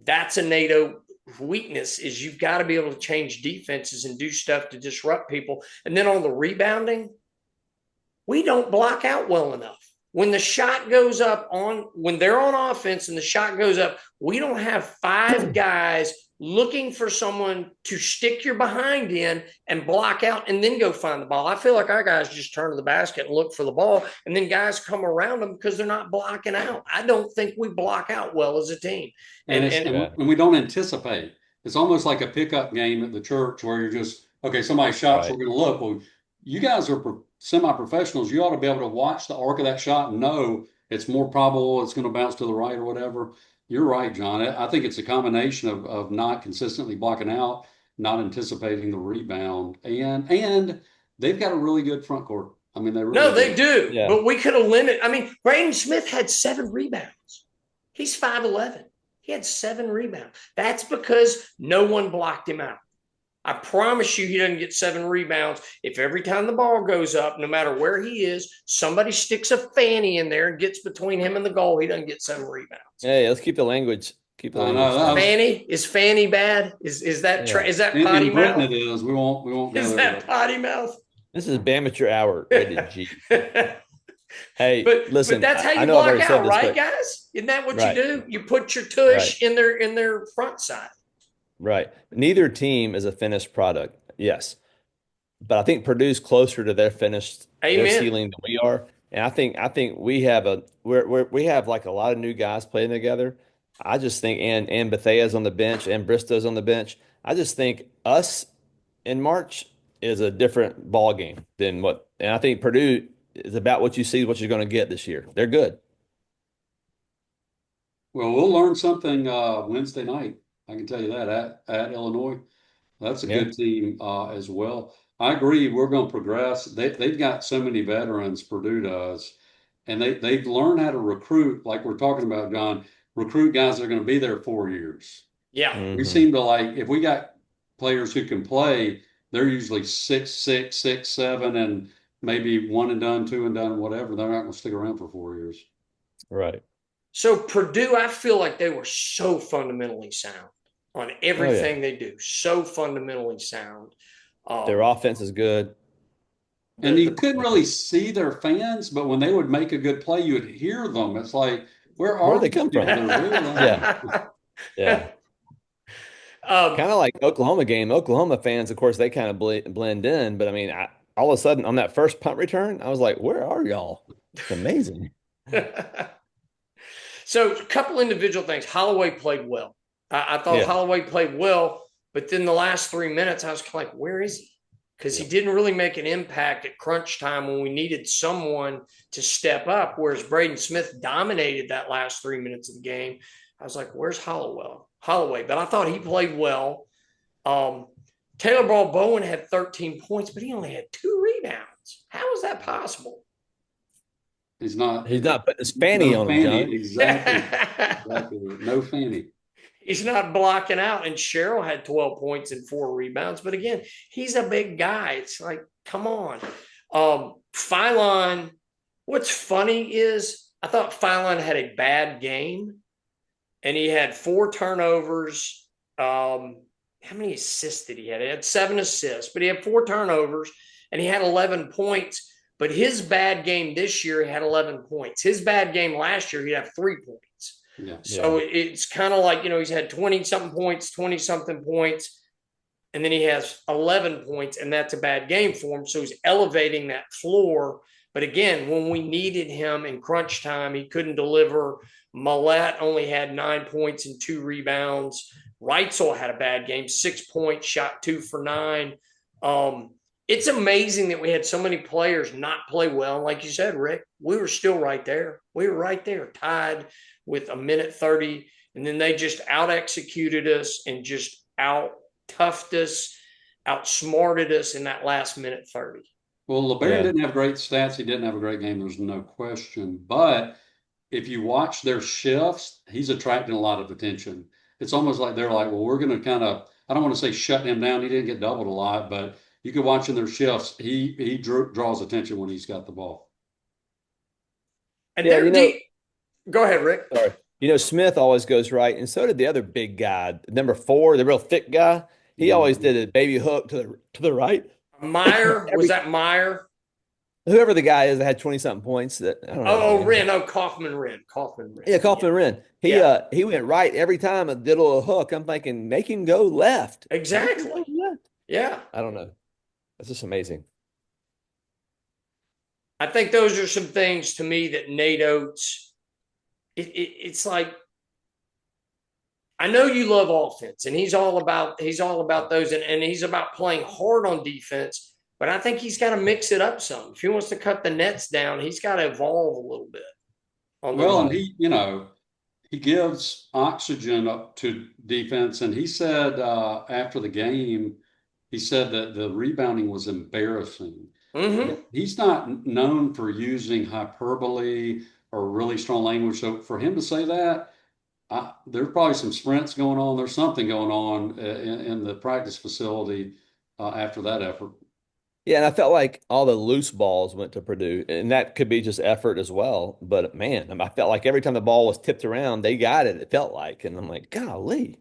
that's a NATO weakness is you've got to be able to change defenses and do stuff to disrupt people. And then on the rebounding, we don't block out well enough. When the shot goes up when they're on offense and the shot goes up, we don't have five guys looking for someone to stick your behind in and block out and then go find the ball. I feel like our guys just turn to the basket and look for the ball, and then guys come around them because they're not blocking out. I don't think we block out well as a team. And we don't anticipate. It's almost like a pickup game at the church where you're just, okay, somebody shots, we're going to look. Well, you guys are semi-professionals. You ought to be able to watch the arc of that shot and know it's more probable it's going to bounce to the right or whatever. You're right, John. I think it's a combination of not consistently blocking out, not anticipating the rebound, and they've got a really good front court. I mean, they do. Yeah. But we could have limited. I mean, Braden Smith had 7 rebounds. He's 5'11". He had 7 rebounds. That's because no one blocked him out. I promise you he doesn't get 7 rebounds if every time the ball goes up, no matter where he is, somebody sticks a fanny in there and gets between him and the goal, he doesn't get 7 rebounds. Hey, let's keep the language. Keep the language. Fanny? Is fanny bad? Is that potty in mouth? Britain it is. We won't go Is there. that potty mouth? This is Bamateur Hour rated G. Hey, but listen, that's how I you know I've block already said out, this, right, but guys? Isn't that what Right. you do? You put your tush in their front side. right. Neither team is a finished product. Yes. But I think Purdue's closer to their finished their Amen. ceiling than we are. And I think we have we have like a lot of new guys playing together. I just think and Bethea's on the bench and Bristow's on the bench. I just think us in March is a different ball game than what and I think Purdue is about what you see what you're going to get this year. They're good. Well, we'll learn something Wednesday night. I can tell you that at Illinois. That's a Yeah. good team as well. I agree. We're going to progress. They've got so many veterans, Purdue does, and they've learned how to recruit, like we're talking about, John, recruit guys that are going to be there 4 years. Yeah. We seem to like, if we got players who can play, they're usually 6'6", 6'7", and maybe one and done, two and done, whatever. They're not going to stick around for 4 years. Right. So Purdue, I feel like they were so fundamentally sound on Oh yeah. everything they do. So fundamentally sound. Their Um, offense is good. And the you couldn't really see their fans, but when they would make a good play, you would hear them. It's like, where Where'd are they these come people? from? They're way Yeah. around. Yeah. um, Kind of like Oklahoma game. Oklahoma fans, of course, they kind of blend in. But I mean, all of a sudden on that first punt return, I was like, where are y'all? It's amazing. so a couple individual things. Holloway played well. I thought Yeah. Holloway played well, but then the last 3 minutes, I was kind of like, where is he? Because he Yeah. didn't really make an impact at crunch time when we needed someone to step up. Whereas Braden Smith dominated that last 3 minutes of the game. I was like, where's Holloway? But I thought he played well. Um, Taylor Ball Bowen had 13 points, but he only had 2 rebounds. How is that possible? He's not, He's not putting his fanny no on him, fanny. John. Exactly. Exactly. No fanny. He's not blocking out. And Cheryl had 12 points and 4 rebounds. But again, he's a big guy. It's like, come on. Phylon, what's funny is I thought Phylon had a bad game and he had 4 turnovers. How many assists did he have? He had 7 assists, but he had 4 turnovers and he had 11 points. But his bad game this year, he had 11 points. His bad game last year, he'd have 3 points. Yeah. So it's kind of like, he's had 20 something points, 20 something points, and then he has 11 points, and that's a bad game for him. So he's elevating that floor. But again, when we needed him in crunch time, he couldn't deliver. Millette only had 9 points and 2 rebounds. Reitzel had a bad game, 6 points, shot 2 for 9. It's amazing that we had so many players not play well. Like you said, Rick, we were still right there. We were right there, tied with a minute 30. And then they just out executed us and just out toughed us, outsmarted us in that last minute 30. Well, LeBaron Yeah. didn't have great stats. He didn't have a great game. There's no question. But if you watch their shifts, he's attracting a lot of attention. It's almost like they're like, well, we're going to kind of, I don't want to say shut him down. He didn't get doubled a lot, but you could watch in their shifts. He draws attention when he's got the ball. And Yeah, they're deep. Go ahead, Rick. sorry. Smith always goes right, and so did the other big guy, number 4, the real thick guy. He always Mhm. did a baby hook to the right. Meyer, was Every that Meyer? whoever the guy is that had 20 something points, that I don't know his name. Wren. Oh, Kaufman Wren. Yeah, Kaufman Wren. He Yeah, he went right every time and did a little hook. I'm thinking, make him go left. Make him go exactly. left. Yeah. I don't know. That's just amazing. I think those are some things to me that Nate Oates, it's like, I know you love offense and he's all about those and he's about playing hard on defense, but I think he's got to mix it up some. If he wants to cut the nets down, he's got to evolve a little bit on those. Well, and he gives oxygen up to defense. And he said after the game, he said that the rebounding was embarrassing. Mm-hmm. He's not known for using hyperbole or really strong language. So for him to say that, there's probably some sprints going on. There's something going on in the practice facility after that effort. Yeah, and I felt like all the loose balls went to Purdue, and that could be just effort as well. But man, I felt like every time the ball was tipped around, they got it. It felt like, and I'm like, golly,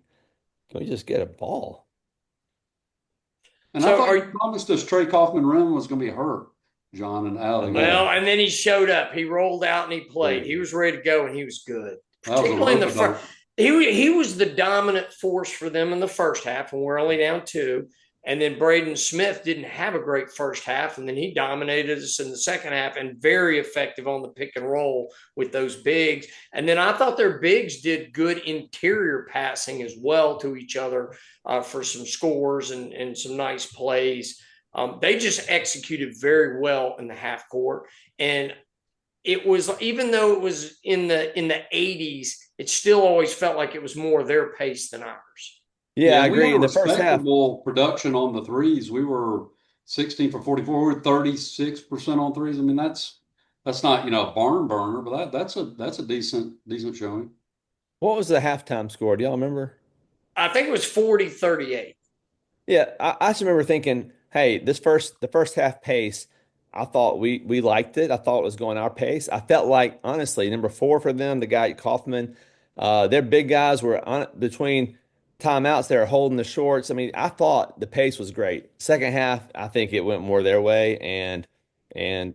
can we just get a ball? And I So thought are you promised us Trey Kaufman Rim was going to be hurt, John, and out I of the know. game. well, and then he showed up. He rolled out and he played. He Boom. was ready to go and he was good, That was a particularly in the rope front. dope. He was the dominant force for them in the first half, and we're only down 2. And then Braden Smith didn't have a great first half, and then he dominated us in the second half and very effective on the pick and roll with those bigs. And then I thought their bigs did good interior passing as well to each other for some scores and some nice plays. They just executed very well in the half court. And it was, even though it was in the 80s, it still always felt like it was more their pace than ours. Yeah, Yeah, I we had agree. a In the first half, respectable production on the threes. We were 16 for 44. We were 36% on threes. I mean, that's not, a barn burner, but that's a decent showing. what was the halftime score? Do y'all remember? I think it was 40-38. Yeah, I just remember thinking, hey, the first half pace, I thought we liked it. I thought it was going our pace. I felt like honestly, number four for them, the guy Kaufman, their big guys were on between timeouts. They were holding the shorts. I mean, I thought the pace was great. Second half, I think it went more their way, and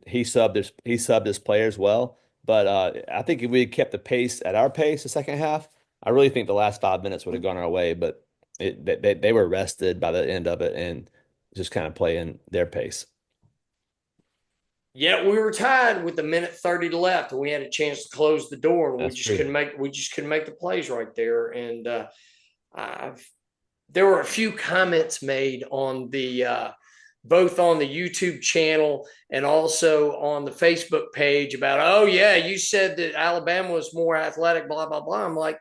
he subbed his players well. But I think if we had kept the pace at our pace the second half, I really think the last 5 minutes would have gone our way. But they were rested by the end of it and just kind of playing their pace. Yet we were tied with a minute 30 left, and we had a chance to close the door, and That's true. we just couldn't make the plays right there. And there were a few comments made on the both on the YouTube channel and also on the Facebook page about, oh yeah, you said that Alabama was more athletic, blah blah blah. I'm like,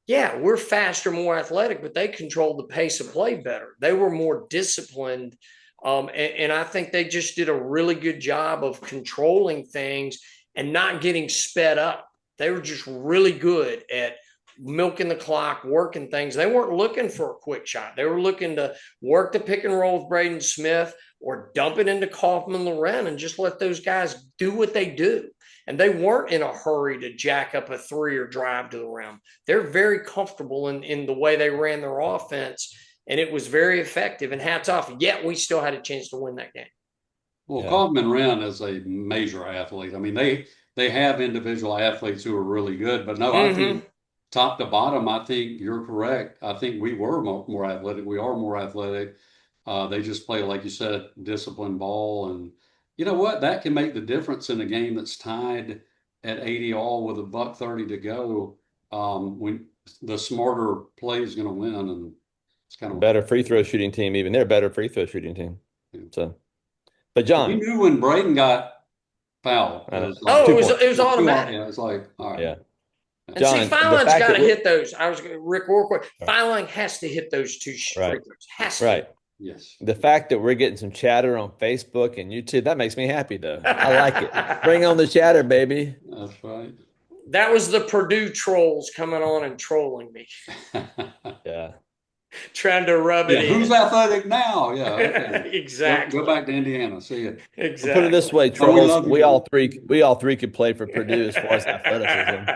yeah, we're faster, more athletic, but they controlled the pace of play better. They were more disciplined. And I think they just did a really good job of controlling things and not getting sped up. They were just really good at milking the clock, working things. They weren't looking for a quick shot. They were looking to work the pick and roll with Braden Smith or dump it into Kaufman Loren and just let those guys do what they do. And they weren't in a hurry to jack up a three or drive to the rim. They're very comfortable in the way they ran their offense, and it was very effective. And hats off, yet we still had a chance to win that game. Well, Yeah. Kaufman Wren is a major athlete. I mean, they have individual athletes who are really good, but no, I think top to bottom, I think you're correct. I think we were more athletic. We are more athletic. They just play, like you said, disciplined ball. And you know what? That can make the difference in a game that's tied at 80 all with a buck 30 to go. When the smarter play is going to win. And it's kind of Better free throw shooting team, even they're a better free throw shooting team. Yeah. So, but we John, knew when Braden got fouled. It was like, Oh, 2 points. it was automatic. Yeah, it's like, all right. Yeah. And see, John, the Fineland's fact got to that hit those. Rick, real quick. Right. Fineland has to hit those two free Right. throws. Has to. right. Yes. The fact that we're getting some chatter on Facebook and YouTube, that makes me happy though. I like it. Bring on the chatter, baby. That's right. That was the Purdue trolls coming on and trolling me, Yeah. trying to rub it in. Who's athletic now? Yeah. Okay. Exactly. Go back to Indiana. See you. Exactly. Put it this way, we trolls. love you. We all three could play for Purdue as far as athleticism.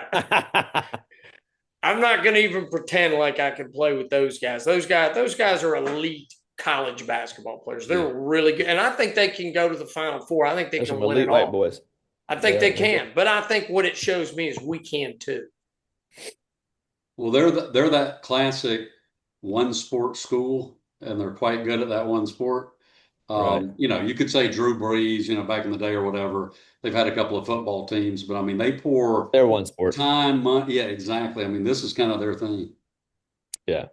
I'm not going to even pretend like I can play with those guys. Those guys are elite college basketball players. They're really good, and I think they can go to the Final Four. I think they There's can some win elite it white all. boys. I think Yeah, they can, but I think what it shows me is we can too. Well, they're that classic one sport school, and they're quite good at that one sport. Right. You know, you could say Drew Brees, you know, back in the day or whatever. They've had a couple of football teams, but I mean, they pour They're one sport. time, money. Yeah, exactly. I mean, this is kind of their thing. Yeah.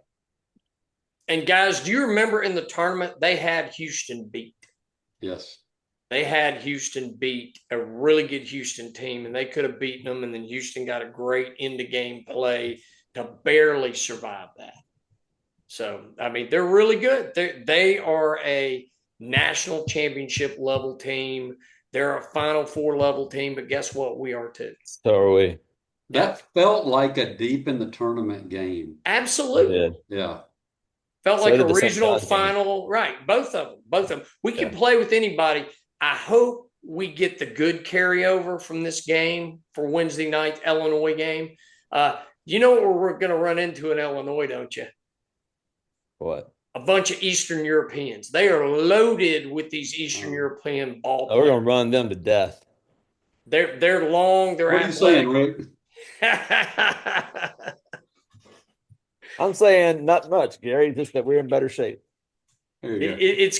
And guys, do you remember in the tournament they had Houston beat? Yes. They had Houston beat a really good Houston team, and they could have beaten them. And then Houston got a great end-of-game play to barely survive that. So, I mean, they're really good. They are a national championship level team. They're a Final Four level team, but guess what? We are too. So are we. That felt like a deep in the tournament game. Absolutely. Did. Yeah. Felt So like did a the St. regional John's game. final. Right. Both of them. We can Yeah. play with anybody. I hope we get the good carryover from this game for Wednesday night Illinois game. You know what we're going to run into in Illinois, don't you? What? A bunch of Eastern Europeans. They are loaded with these Eastern European ball Oh, we're players. gonna run them to death. They're long. They're What are you saying, athletic. Rick? I'm saying not much, Gary. Just that we're in better shape. There you go. It's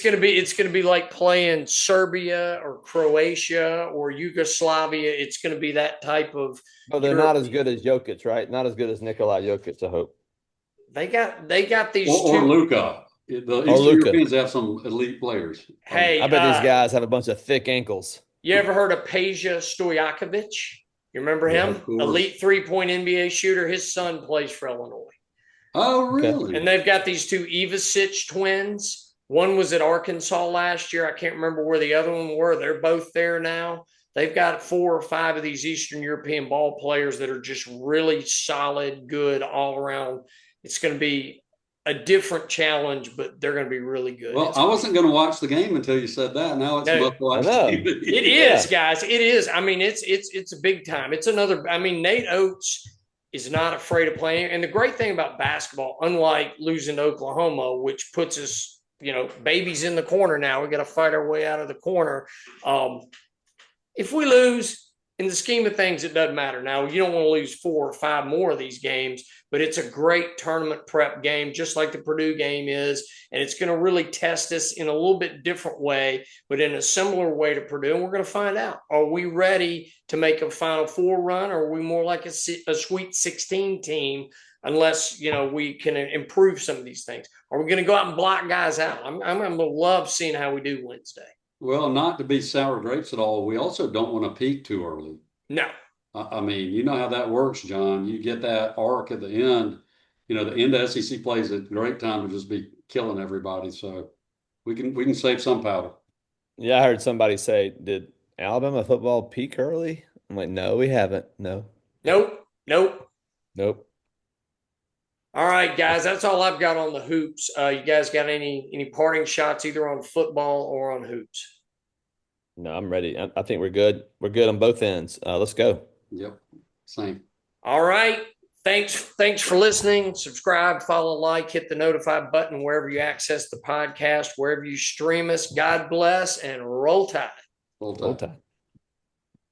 gonna be like playing Serbia or Croatia or Yugoslavia. It's gonna be that type of. But they're not as good as Jokic, right? Not as good as Nikolai Jokic, I hope. They got these Or two. Luka. The Eastern Luka. Europeans have some elite players. Hey, I bet these guys have a bunch of thick ankles. You ever heard of Peja Stojakovic? You remember Yeah, him? of course. Elite 3-point NBA shooter. His son plays for Illinois. Oh, really? And they've got these two Ivasic twins. One was at Arkansas last year. I can't remember where the other one were. They're both there now. They've got 4 or 5 of these Eastern European ball players that are just really solid, good all around. It's going to be a different challenge, but they're going to be really good. Well, I wasn't going to watch the game until you said that. Now it's must watch TV. It is, guys. It is. I mean, it's a big time. It's another. I mean, Nate Oates is not afraid of playing. And the great thing about basketball, unlike losing to Oklahoma, which puts us, babies in the corner now, we got to fight our way out of the corner. If we lose, in the scheme of things, it doesn't matter. Now, you don't want to lose 4 or 5 more of these games, but it's a great tournament prep game, just like the Purdue game is, and it's going to really test us in a little bit different way, but in a similar way to Purdue, and we're going to find out. Are we ready to make a Final Four run, or are we more like a Sweet 16 team, unless, we can improve some of these things? Are we going to go out and block guys out? I'm going to love seeing how we do Wednesday. Well, not to be sour grapes at all, we also don't want to peak too early. No. I mean, you know how that works, John. You get that arc at the end. The end of SEC play is a great time to just be killing everybody. So we can save some powder. Yeah, I heard somebody say, "Did Alabama football peak early?" I'm like, "No, we haven't. No. Nope. Nope." All right, guys, that's all I've got on the hoops. You guys got any parting shots either on football or on hoops? No, I'm ready. I think we're good. We're good on both ends. Let's go. Yep. Same. All right. Thanks for listening. Subscribe, follow, like, hit the notify button wherever you access the podcast, wherever you stream us. God bless and roll tide. Roll tide. Roll tide.